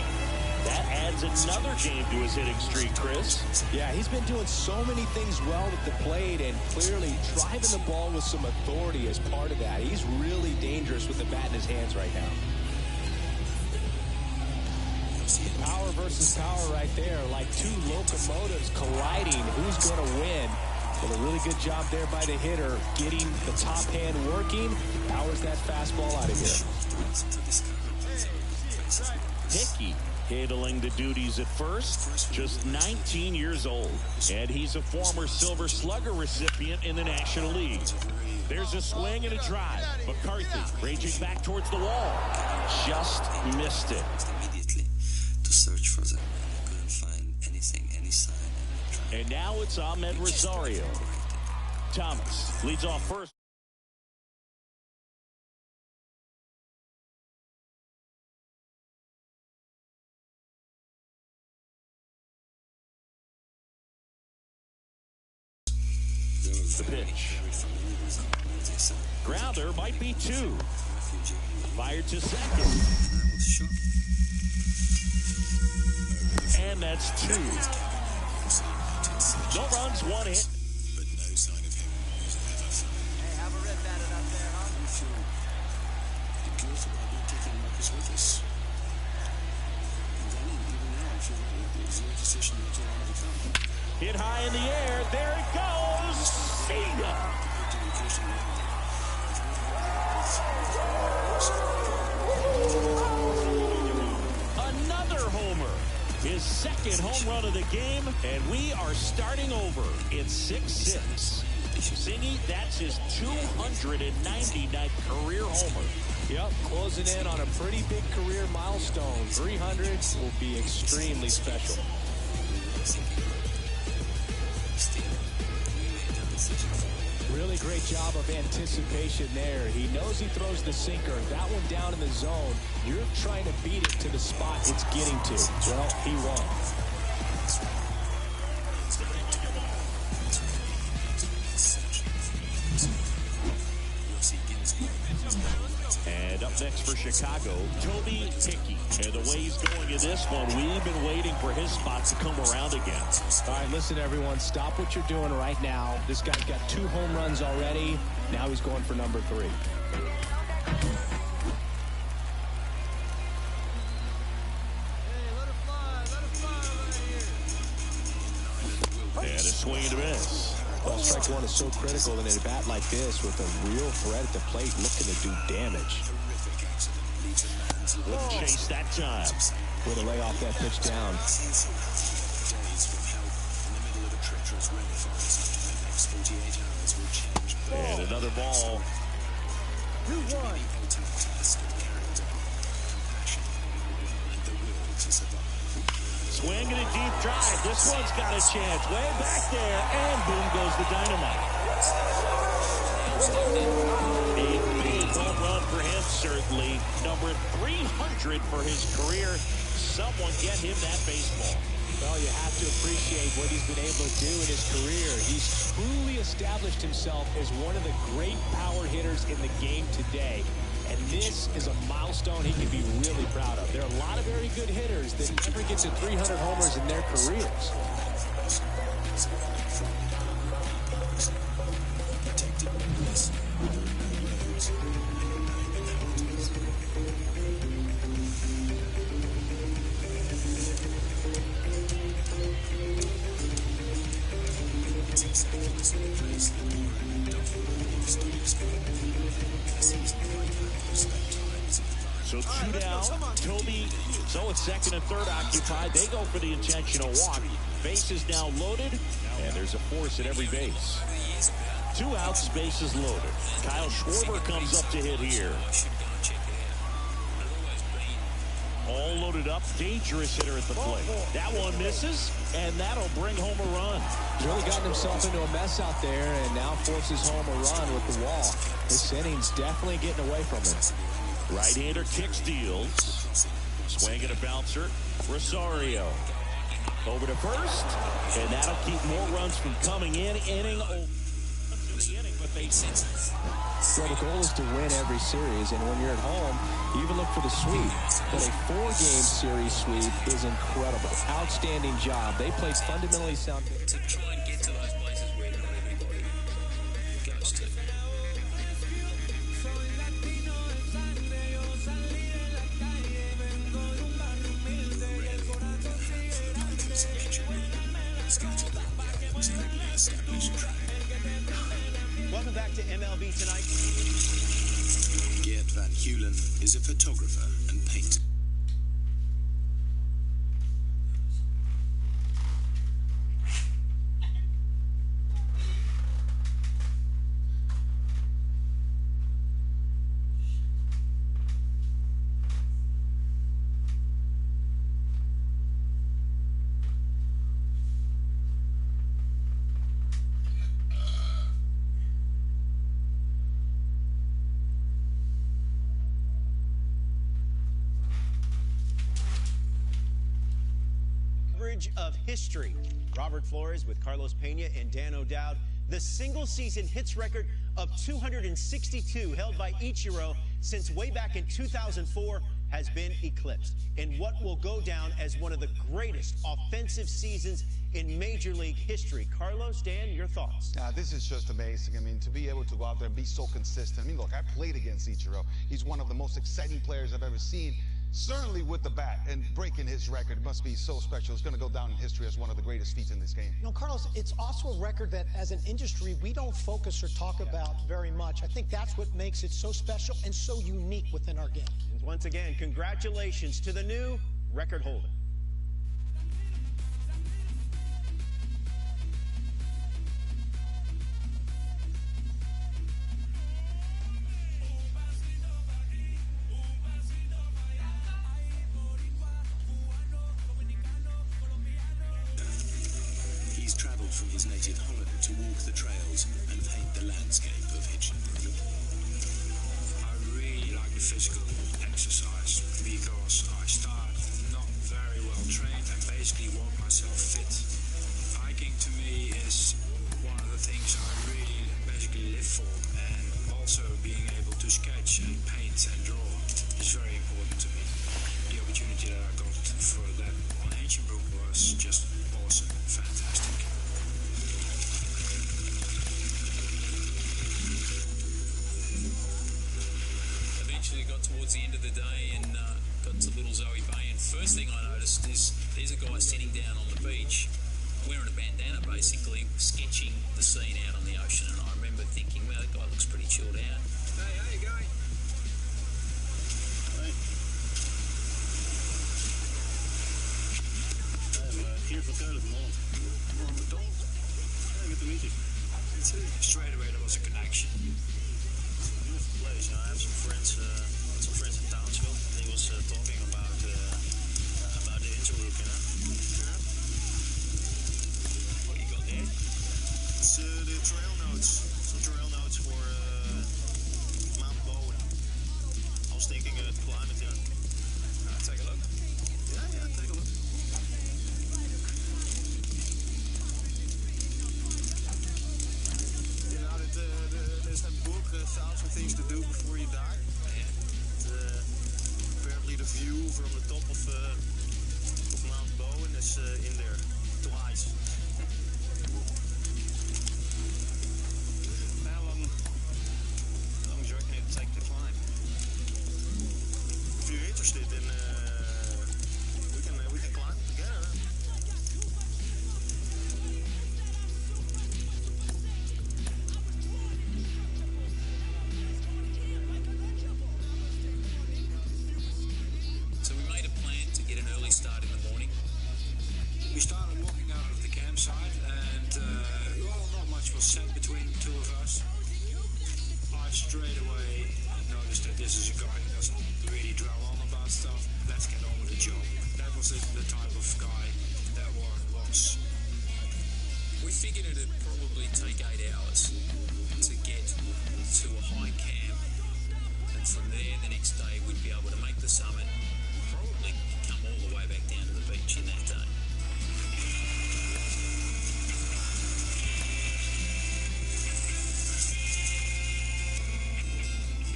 [SPEAKER 6] That adds another game to his hitting streak, Chris.
[SPEAKER 7] Yeah, he's been doing so many things well at the plate and clearly driving the ball with some authority as part of that. He's really dangerous with the bat in his hands right now. Power versus power right there, like two locomotives colliding. Who's going to win? But a really good job there by the hitter, getting the top hand working. Powers that fastball out of here.
[SPEAKER 6] Hickey handling the duties at first, just 19 years old. And he's a former Silver Slugger recipient in the National League. There's a swing and a drive. McCarthy raging back towards the wall. Just missed it.
[SPEAKER 2] Immediately to search for them. I couldn't find anything, any sign.
[SPEAKER 6] And now it's Ahmed Rosario. Thomas leads off first. The pitch. Grounder might be two. Fired to second. And that's two. No runs, one hit.
[SPEAKER 1] But no sign of him was ever found.
[SPEAKER 5] Hey, have a rip at it up there, huh?
[SPEAKER 3] We feel guilt about not taking Marcus with us. And then, even now, I feel like it was the right decision not to allow him to come.
[SPEAKER 6] Hit high in the air. There it goes. See ya. Another homer. His second home run of the game, and we are starting over. It's 6-6. Singy, that's his 299th career homer.
[SPEAKER 7] Yep, closing in on a pretty big career milestone. 300 will be extremely special. Really great job of anticipation there. He knows he throws the sinker. That one down in the zone. You're trying to beat it to the spot it's getting to. Well, he won.
[SPEAKER 6] And up next for Chicago, Toby Hickey. And the way he's going in this one, we've been waiting for his spot to come around again.
[SPEAKER 7] All right, listen, everyone. Stop what you're doing right now. This guy's got 2 home runs already. Now he's going for number 3.
[SPEAKER 5] Hey, let it fly right here.
[SPEAKER 6] And a swing and a miss.
[SPEAKER 7] Well, strike one is so critical in a bat like this with a real threat at the plate looking to do damage.
[SPEAKER 6] Wouldn't chase that time.
[SPEAKER 7] Way to lay off that pitch down.
[SPEAKER 6] And another ball.
[SPEAKER 5] 2-1.
[SPEAKER 6] Swing and a deep drive. This one's got a chance. Way back there. And boom goes the dynamite. A big home run for him, certainly. Number 300 for his career. Someone get him that baseball.
[SPEAKER 7] Well, you have to appreciate what he's been able to do in his career. He's truly established himself as one of the great power hitters in the game today. And this is a milestone he can be really proud of. There are a lot of very good hitters that never get to 300 homers in their careers.
[SPEAKER 6] So 2 down. Toby, so it's second and third occupied. They go for the intentional walk. Bases now loaded, and there's a force at every base. 2 outs, bases loaded. Kyle Schwarber comes up to hit here. All loaded up, dangerous hitter at the plate. That one misses, and that'll bring home a run.
[SPEAKER 7] He's really gotten himself into a mess out there, and now forces home a run with the wall. This inning's definitely getting away from him.
[SPEAKER 6] Right-hander kicks, deals. Swing and a bouncer. Rosario over to first, and that'll keep more runs from coming in.
[SPEAKER 7] So the goal is to win every series, and when you're at home, you even look for the sweep. But a 4-game series sweep is incredible. Outstanding job. They played fundamentally sound.
[SPEAKER 2] To try and get to those places where not everybody goes to.
[SPEAKER 9] Welcome back to MLB Tonight.
[SPEAKER 1] Geert Van Heulen is a photographer and painter.
[SPEAKER 9] Of history. Robert Flores with Carlos Pena and Dan O'Dowd. The single-season hits record of 262 held by Ichiro since way back in 2004 has been eclipsed in what will go down as one of the greatest offensive seasons in Major League history. Carlos, Dan, your thoughts?
[SPEAKER 10] This is just amazing. I mean, to be able to go out there and be so consistent. I mean, look, I played against Ichiro. He's one of the most exciting players I've ever seen. Certainly with the bat, and breaking his record must be so special. It's going to go down in history as one of the greatest feats in this game.
[SPEAKER 11] You know, Carlos, it's also a record that as an industry, we don't focus or talk about very much. I think that's what makes it so special and so unique within our game.
[SPEAKER 9] And once again, congratulations to the new record holder.
[SPEAKER 1] From his native Holland to walk the trails and paint the landscape of Hitchinbrook.
[SPEAKER 12] I really like the physical exercise because I start not very well trained and basically walk myself fit. Hiking to me is one of the things I really basically live for, and also being able to sketch and paint and draw is very important to me. The opportunity that I got for that on Hitchinbrook was just awesome, fantastic.
[SPEAKER 13] Got towards the end of the day and got to Little Zoe Bay, and first thing I noticed is there's a guy sitting down on the beach wearing a bandana basically sketching the scene out on the ocean, and I remember thinking, well, that guy looks pretty chilled out. Hey, how you going?
[SPEAKER 3] Hey. I'm Geert van Keulen from Holland. From McDonald. Yeah, good to meet you.
[SPEAKER 12] Straight away there was a connection.
[SPEAKER 3] Beautiful place. I have some friends in Townsville. He was talking about the Hitchinbrook, you know? Yeah.
[SPEAKER 12] What do you got there?
[SPEAKER 3] It's the trail notes. Some trail notes for Mount Bowen. I was thinking to climb it, yeah.
[SPEAKER 12] Take a look.
[SPEAKER 3] Yeah, take a look. You know, there's that book, 1,000 Things to Do Before You Die. Apparently the view from the top of Mount Bowen is in there twice.
[SPEAKER 12] How long do you reckon it'll take to climb?
[SPEAKER 3] If you're interested, then we can climb together.
[SPEAKER 13] figured it'd probably take 8 hours to get to a high camp, and from there the next day we'd be able to make the summit, probably come all the way back down to the beach in that day.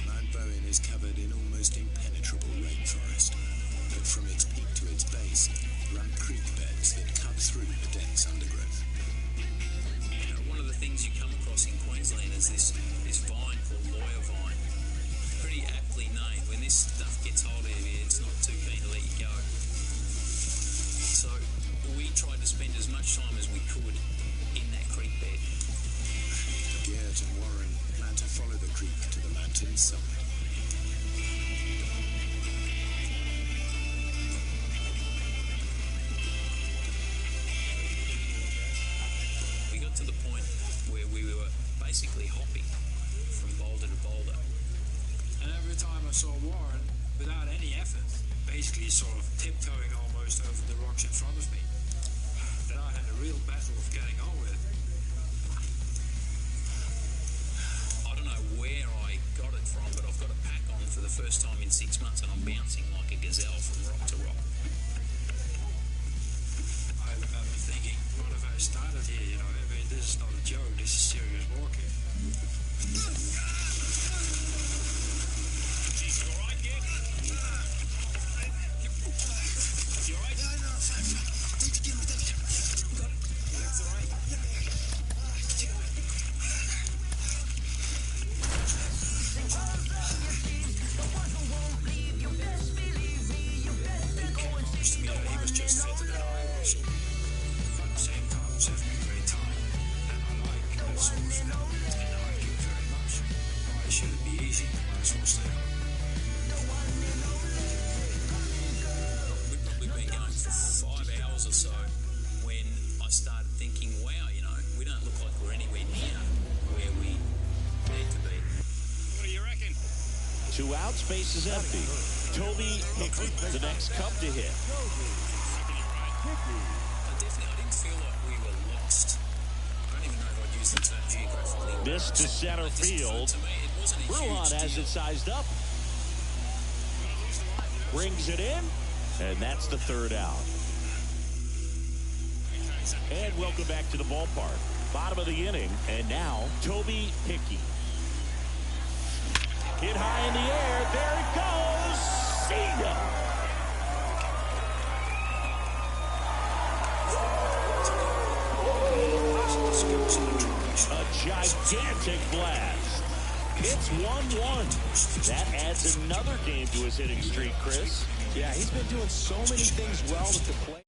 [SPEAKER 1] Mount Bowen is covered in almost impenetrable rainforest, but from its peak to its base run creek beds that cut through the dense undergrowth.
[SPEAKER 13] One of the things you come across in Queensland is this vine called lawyer vine. Pretty aptly named. When this stuff gets hold of you, it's not too keen to let you go. So we tried to spend as much time as we could in that creek bed.
[SPEAKER 1] Gert and Warren plan to follow the creek to the mountain's summit.
[SPEAKER 13] We got to the point where we were basically hopping from boulder to boulder.
[SPEAKER 12] And every time I saw Warren, without any effort, basically sort of tiptoeing almost over the rocks in front of me, that I had a real battle of getting on with.
[SPEAKER 13] I don't know where I got it from, but I've got a pack on for the first time in 6 months and I'm bouncing like a gazelle from rock to rock.
[SPEAKER 12] I remember thinking, what if I started here, I mean, this is not a joke, this is serious walking.
[SPEAKER 13] You alright, kid? You alright?
[SPEAKER 4] No, fine. Take the camera, Got it.
[SPEAKER 13] That's alright?
[SPEAKER 12] To me, he was just fitter than I was. But at the same time, I was having a great time. And I like that sort of thing. And I like it very much. Why should it be easy? Might as well stay home.
[SPEAKER 13] We'd probably been going for 5 hours or so when I started thinking, wow, we don't look like we're anywhere near where we need to be.
[SPEAKER 12] What do you reckon?
[SPEAKER 6] 2 out, space is empty. Toby Hickey, the next cup to hit.
[SPEAKER 13] I didn't feel like we were lost. I don't even know if I'd use the term geographically.
[SPEAKER 6] This to center field. Bruhan has it sized up. Brings it in, and that's the 3rd out. And welcome back to the ballpark. Bottom of the inning, and now Toby Hickey. Hit high in the air. There it goes. See ya. A gigantic blast. It's 1-1. That adds another game to his hitting streak, Chris.
[SPEAKER 7] Yeah, he's been doing so many things well with the play.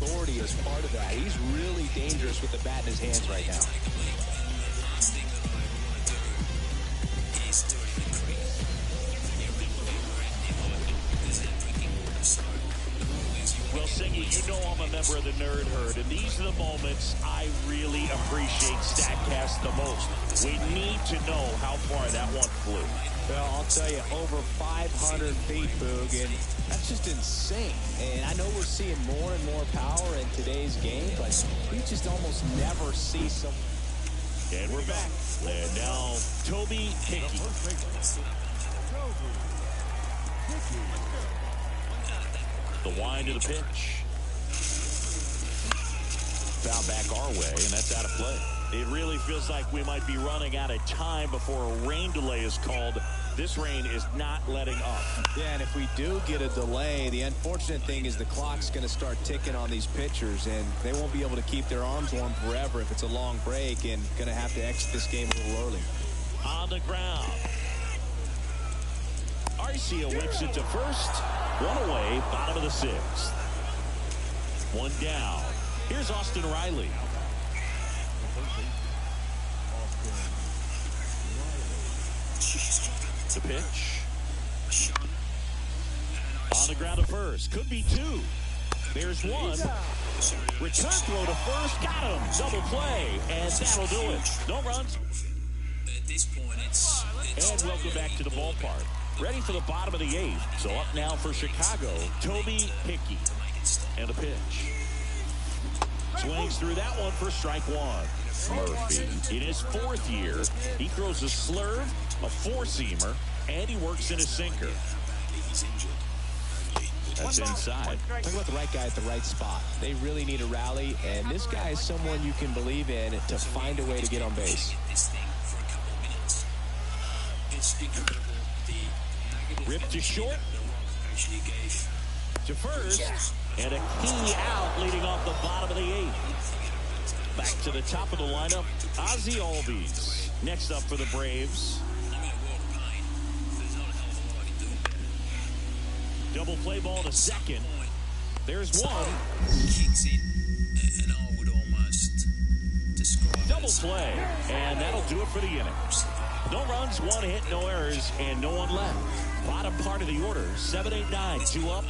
[SPEAKER 7] Authority is part of that. He's really dangerous with the bat in his hands right now.
[SPEAKER 6] Well, Singy, you know I'm a member of the Nerd Herd, and these are the moments I really appreciate StatCast the most. We need to know how far that one flew.
[SPEAKER 7] Well, I'll tell you, over 500 feet, Boog, and that's just insane. And I know we're seeing more and more power in today's game, but we just almost never see some.
[SPEAKER 6] And we're back. And now, Toby Hickey. The wind of the pitch. Foul back our way, and that's out of play. It really feels like we might be running out of time before a rain delay is called. This rain is not letting up.
[SPEAKER 7] Yeah, and if we do get a delay, the unfortunate thing is the clock's going to start ticking on these pitchers, and they won't be able to keep their arms warm forever if it's a long break, and going to have to exit this game a little early.
[SPEAKER 6] On the ground. Arcia whips it to first. One away, bottom of the 6th. One down. Here's Austin Riley. The pitch. On the ground to first. Could be 2. There's 1. Return throw to first. Got him. Double play. And that'll do it. No runs.
[SPEAKER 13] At this point, it's
[SPEAKER 6] and welcome back to the ballpark. Ready for the bottom of the 8th. So up now for Chicago, Toby Hickey. And a pitch. Swings through that one for strike one. Murphy, in his 4th year, he throws a slurve, a 4-seamer, and he works in a sinker. That's inside.
[SPEAKER 7] Talk about the right guy at the right spot. They really need a rally, and this guy is someone you can believe in to find a way to get on base.
[SPEAKER 6] Ripped to short. To first. And a key out leading off the bottom of the 8th. Back to the top of the lineup, Ozzie Albies. Next up for the Braves. Double play ball to second. There's one.
[SPEAKER 13] Kicks in, and I would almost describe
[SPEAKER 6] Double play, and that'll do it for the inning. No runs, 1 hit, no errors, and no one left. Bottom part of the order, 7, 8, 9, 2 up.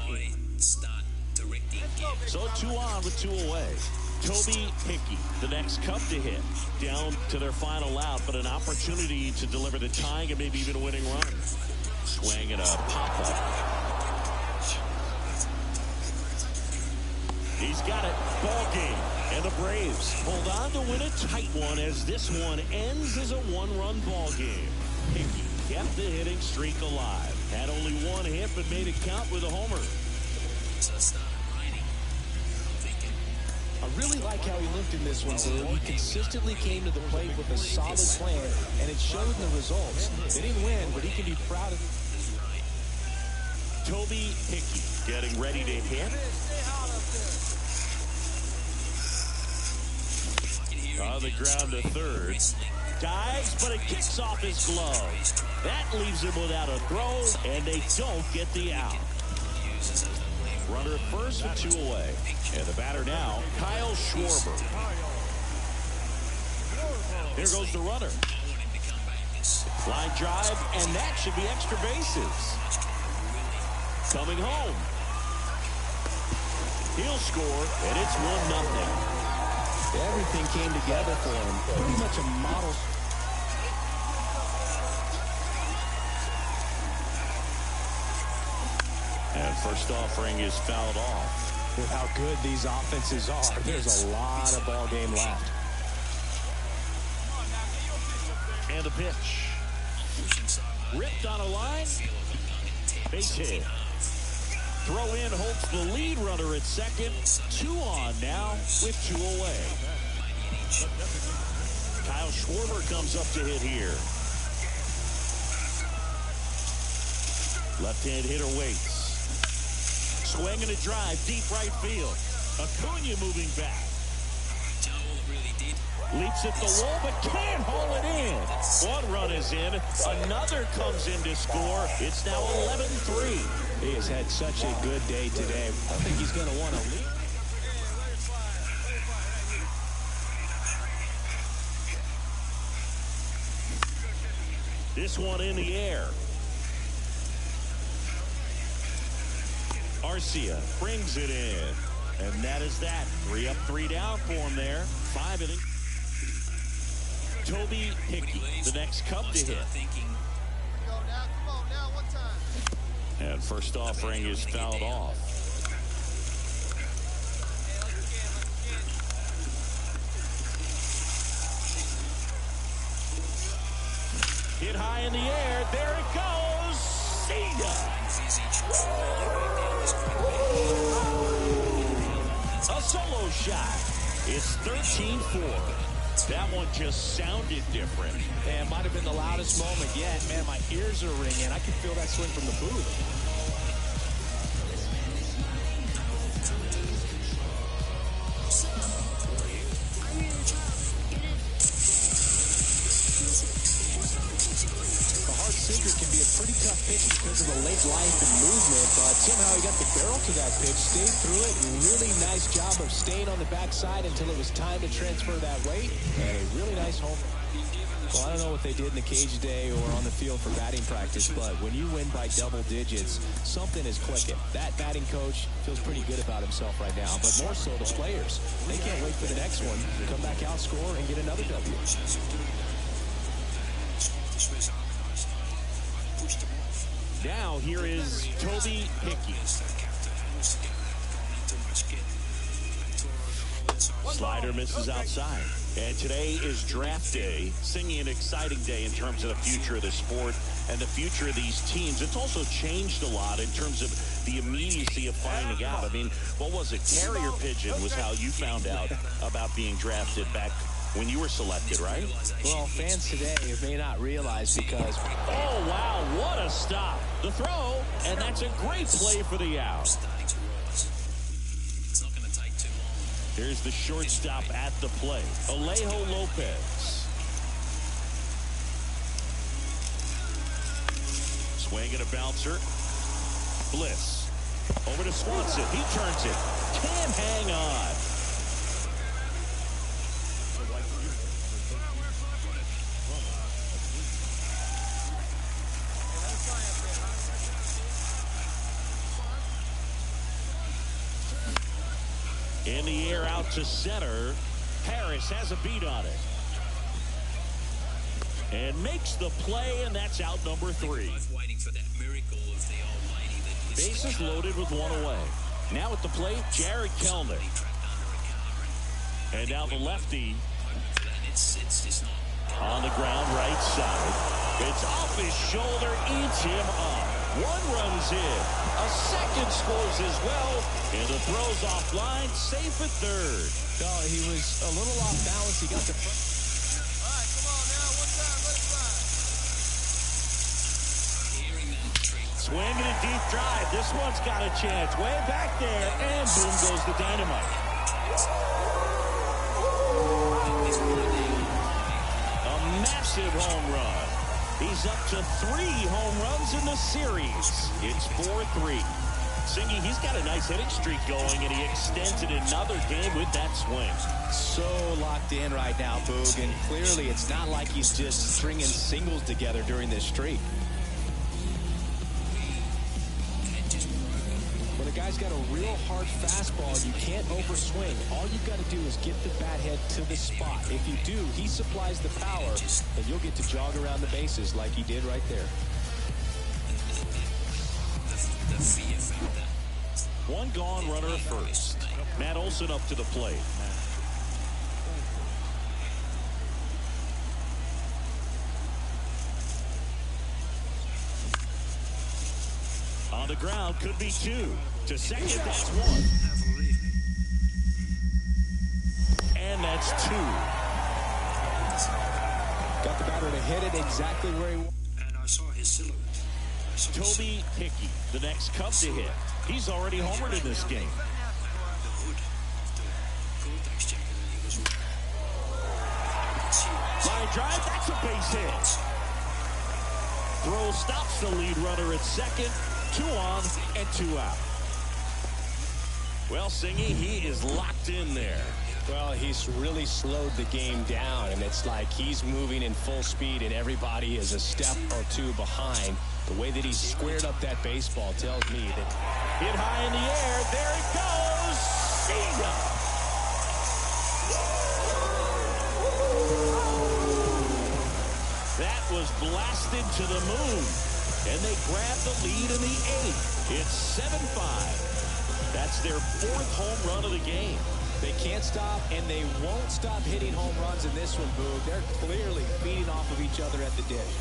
[SPEAKER 6] So 2 on with 2 away. Toby Hickey, the next Cub to hit. Down to their final out, but an opportunity to deliver the tying and maybe even a winning run. Swing and a pop-up. He's got it. Ball game. And the Braves hold on to win a tight one as this one ends as a 1-run ball game. Hickey kept the hitting streak alive. Had only 1 hit but made it count with a homer.
[SPEAKER 7] I really like how he looked in this one, Lou. He consistently came to the plate with a solid plan, and it showed in the results. They didn't win, but he can be proud of it.
[SPEAKER 6] Toby Hickey getting ready to hit. On the ground to third. Dives, but it kicks off his glove. That leaves him without a throw, and they don't get the out. Runner at first with 2 away. And the batter now, Kyle Schwarber. Here goes the runner. Line drive, and that should be extra bases. Coming home. He'll score, and it's 1-0.
[SPEAKER 7] Everything came together for him. Pretty much a model.
[SPEAKER 6] And first offering is fouled off.
[SPEAKER 7] With how good these offenses are, there's a lot of ball game left.
[SPEAKER 6] And the pitch. Ripped on a line. Base hit. Throw in holds the lead runner at second. 2 on now with 2 away. Kyle Schwarber comes up to hit here. Left-hand hitter waits. Swing and a drive, deep right field. Acuna moving back. Leaps at the wall, but can't haul it in. 1 run is in. Another comes in to score. It's now 11-3.
[SPEAKER 7] He has had such a good day today. I think he's going to want to lead.
[SPEAKER 6] This one in the air. Arcia brings it in. And that is that. 3 up, 3 down for him there. 5 innings. Toby Hickey, the next Cub to hit. And first offering is fouled off. Hit high in the air. There it goes. See ya. A solo shot. It's 13-4. That one just sounded different.
[SPEAKER 7] Man, might have been the loudest moment yet. Man, my ears are ringing. I can feel that swing from the booth. Can be a pretty tough pitch because of the late life and movement, but somehow he got the barrel to that pitch, stayed through it, and really nice job of staying on the backside until it was time to transfer that weight, and a really nice home. Well, I don't know what they did in the cage today or on the field for batting practice, but when you win by double digits, something is clicking. That batting coach feels pretty good about himself right now, but more so the players. They can't wait for the next one to come back out, score, and get another W.
[SPEAKER 6] Now here is Toby Hickey. Slider misses outside. And today is draft day, singing an exciting day in terms of the future of the sport and the future of these teams. It's also changed a lot in terms of the immediacy of finding out. I mean, what was it? Carrier pigeon was how you found out about being drafted back when you were selected, right?
[SPEAKER 7] Well, fans today may not realize because...
[SPEAKER 6] Oh, wow, what a stop. The throw, and that's a great play for the out.
[SPEAKER 13] It's not going to take too long.
[SPEAKER 6] Here's the shortstop at the plate, Alejo Lopez. Swing and a bouncer. Bliss. Over to Swanson. He turns it. Can't hang on. In the air out to center. Harris has a beat on it. And makes the play, and that's out number 3.
[SPEAKER 13] Waiting for that miracle of the old lady that
[SPEAKER 6] bases loaded with one away. Now at the plate, Jared Kellner. And now the lefty
[SPEAKER 13] it's just not
[SPEAKER 6] on the ground right side. It's off his shoulder, eats him up. One runs in. A second scores as well. And the throw's offline, safe at third.
[SPEAKER 7] No, he was a little off balance. He got the front.
[SPEAKER 5] All right, come on now. One time, let it fly.
[SPEAKER 13] hearing that treat.
[SPEAKER 6] Swinging a deep drive. This one's got a chance. Way back there. And boom goes the dynamite. A massive home run. He's up to 3 home runs in the series. It's 4-3. Singy, he's got a nice hitting streak going, and he extends it another game with that swing.
[SPEAKER 7] So locked in right now, Boog, and clearly it's not like he's just stringing singles together during this streak. When a guy's got a real hard fastball, you can't overswing. All you've got to do is get the bat head to the spot. If you do, he supplies the power, and you'll get to jog around the bases like he did right there.
[SPEAKER 13] The fear factor.
[SPEAKER 6] One gone, runner at first. Matt Olson up to the plate. On the ground, could be 2. To second, that's 1. And that's 2.
[SPEAKER 7] Got the batter to hit it exactly where he wants.
[SPEAKER 12] And I saw his silhouette.
[SPEAKER 6] Toby Hickey, the next Cub to hit. He's already homered in this game. Line drive, that's a base hit. Throw stops the lead runner at second. 2 on and 2 out. Well, Singy, he is locked in there.
[SPEAKER 7] Well, he's really slowed the game down, and it's like he's moving in full speed, and everybody is a step or 2 behind. The way that he's squared up that baseball tells me that...
[SPEAKER 6] Hit high in the air. There it goes. See ya. That was blasted to the moon. And they grab the lead in the 8th. It's 7-5. That's their 4th home run of the game.
[SPEAKER 7] They can't stop, and they won't stop hitting home runs in this one, Boog. They're clearly feeding off of each other at the dish.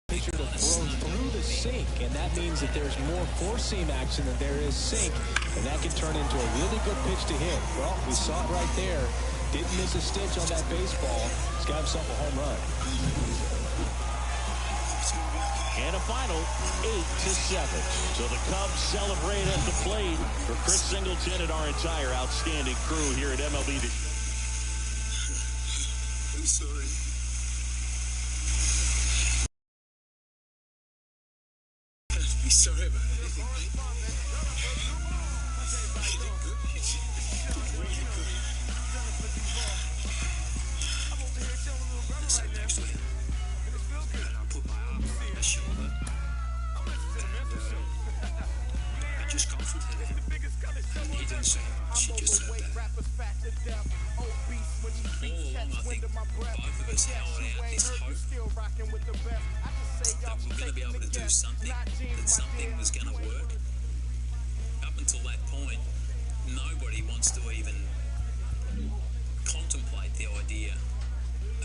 [SPEAKER 7] Pitcher to throw through the sink, and that means that there's more four-seam action than there is sink, and that can turn into a really good pitch to hit. Well, we saw it right there. Didn't miss a stitch on that baseball. He's got himself a home run.
[SPEAKER 6] And a final 8-7. So the Cubs celebrate at the plate. For Chris Singleton and our entire outstanding crew here at MLB.
[SPEAKER 3] I'm sorry. Be sorry about anything, mate. You did good. You did really good.
[SPEAKER 12] I sat next to him, and I put my arm around his shoulder, and I just comforted him. And he didn't say much, he just said that.
[SPEAKER 13] All along, I think both of us held out this hope that we were going to be able to do something, that something was going to work. Up until that point, nobody wants to even contemplate the idea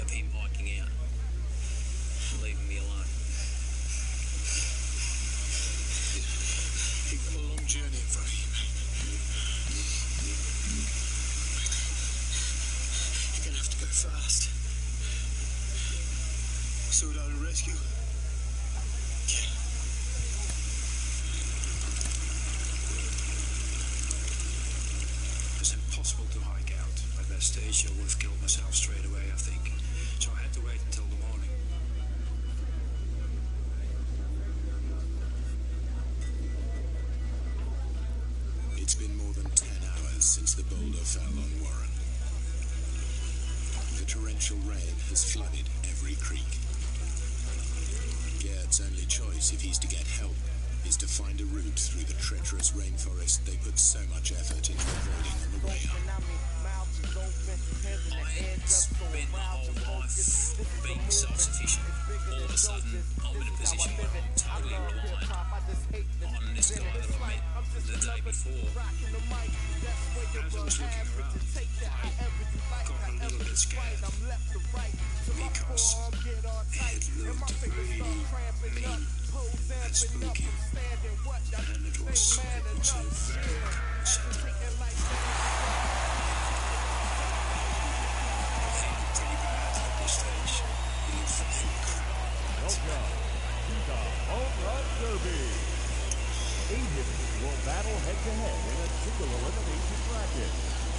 [SPEAKER 13] of him hiking out and leaving me alone.
[SPEAKER 12] You've got a long journey in front of you, mate. You're going to have to go fast. Sort out a rescue. Yeah. It's impossible to hike out. At that stage, I would have killed myself straight away, I think. So I had to wait until the morning.
[SPEAKER 1] It's been more than 10 hours since the boulder fell on Warren. The torrential rain has flooded every creek. Gert's only choice, if he's to get help, is to find a route through the treacherous rainforest they put so much effort into avoiding on the way up.
[SPEAKER 13] I spent my whole life being self-sufficient. All of a sudden, I'm in a position where I'm totally reliant on this guy that I met the day before.
[SPEAKER 12] As I was looking around, I got a little bit scared because it looked really mean and spooky, and it was also very unsettling. I felt pretty bad at this stage. It looked incredible.
[SPEAKER 6] Welcome to the Home Run Derby. 8 hitters will battle head-to-head in a single elimination bracket.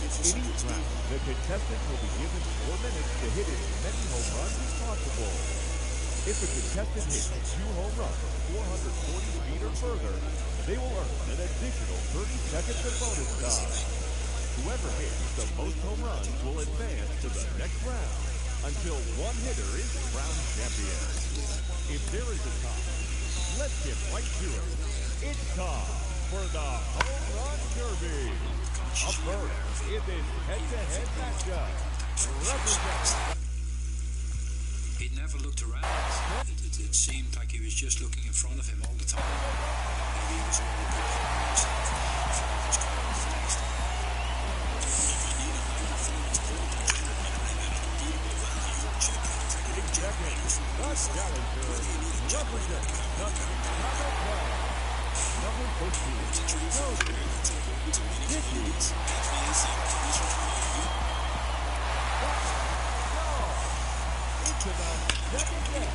[SPEAKER 6] In each round, the contestant will be given 4 minutes to hit as many home runs as possible. If a contestant hits 2 home runs 440 feet or further, they will earn an additional 30 seconds of bonus time. Whoever hits the most home runs will advance to the next round until one hitter is crowned champion. If there is a tie, let's get right to it. It's time for the Home Run Derby. Up first in this head-to-head matchup, representing.
[SPEAKER 12] He never looked around. It seemed like he was just looking in front of him all the time. Maybe he was really preparing himself for what was coming up next.
[SPEAKER 6] The challenger represents the Chicago Cubs. Number 13, Joseph Dickey. Into the second game.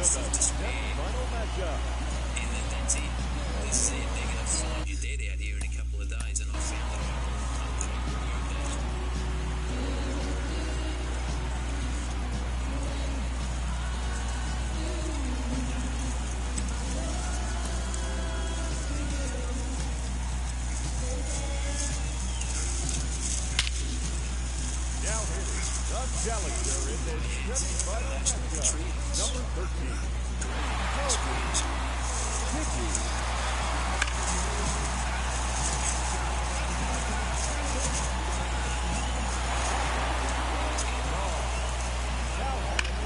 [SPEAKER 13] of despair, and that's it. They're going to find you dead out here in a couple of days, and I found that I reviewed that.
[SPEAKER 5] Now hitting the challenger in this semifinal matchup, number 13, Mickey.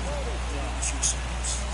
[SPEAKER 5] Challenger in this championship,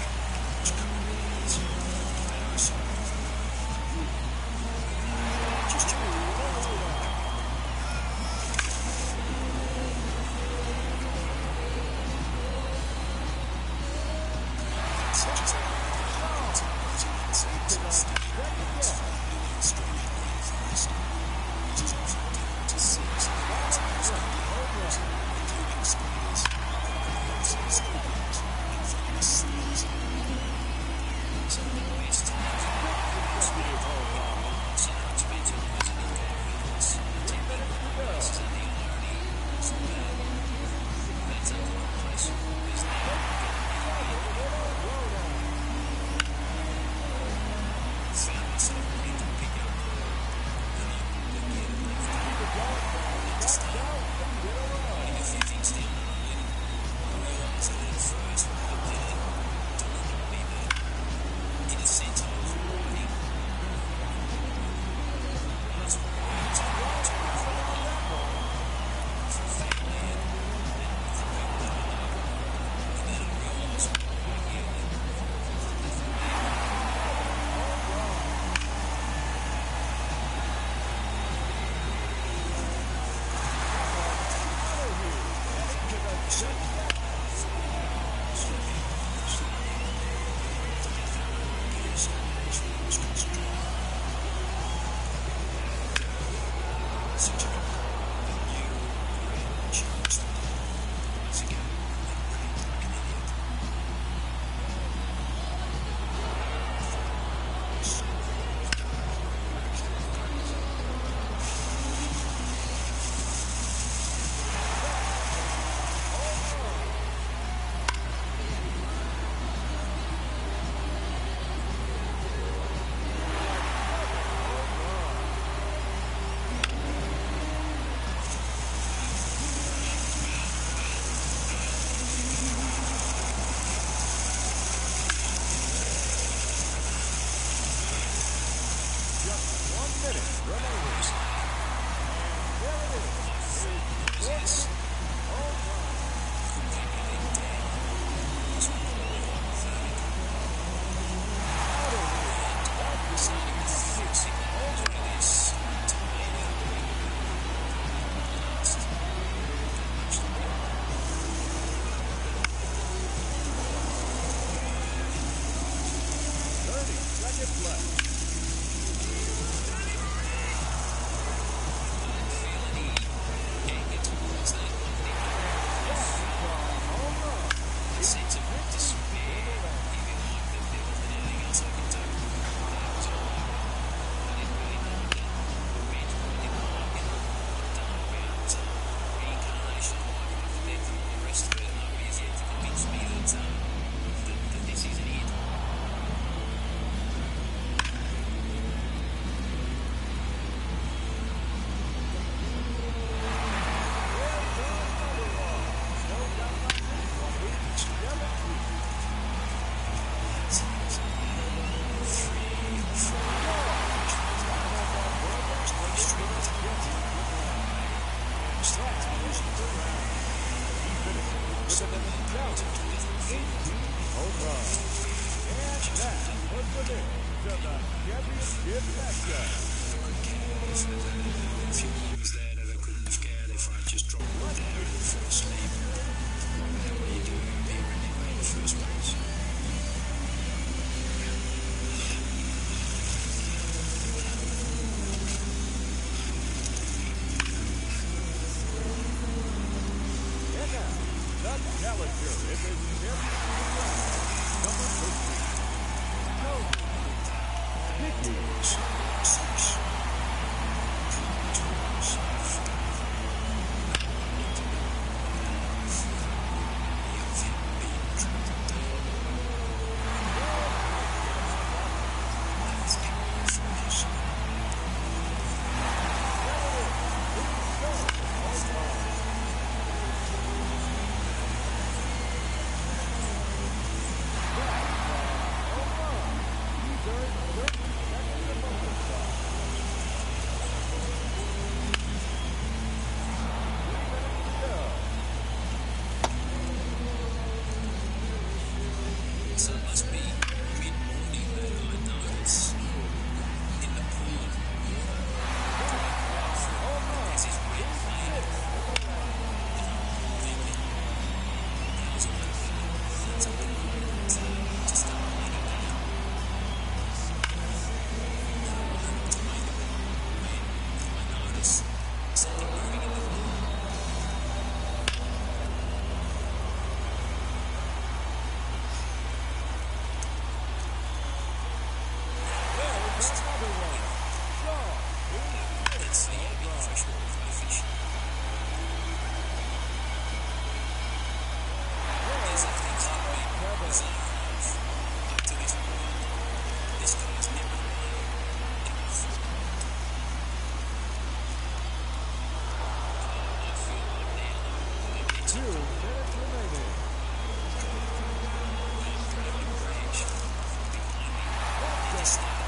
[SPEAKER 5] number 13.
[SPEAKER 13] So it must be mid-morning that I notice in the pool there's this red plane. How's all that fun? It's up in the morning, so just start laying it down. I don't know what to make of it when I notice something moving in the pool. That's the big freshwater crayfish. There's the things that have been bizarre enough up to this point. This guy's never laid enough. I feel like now the next 2 minutes remaining. Incredibly branch behind me. They just start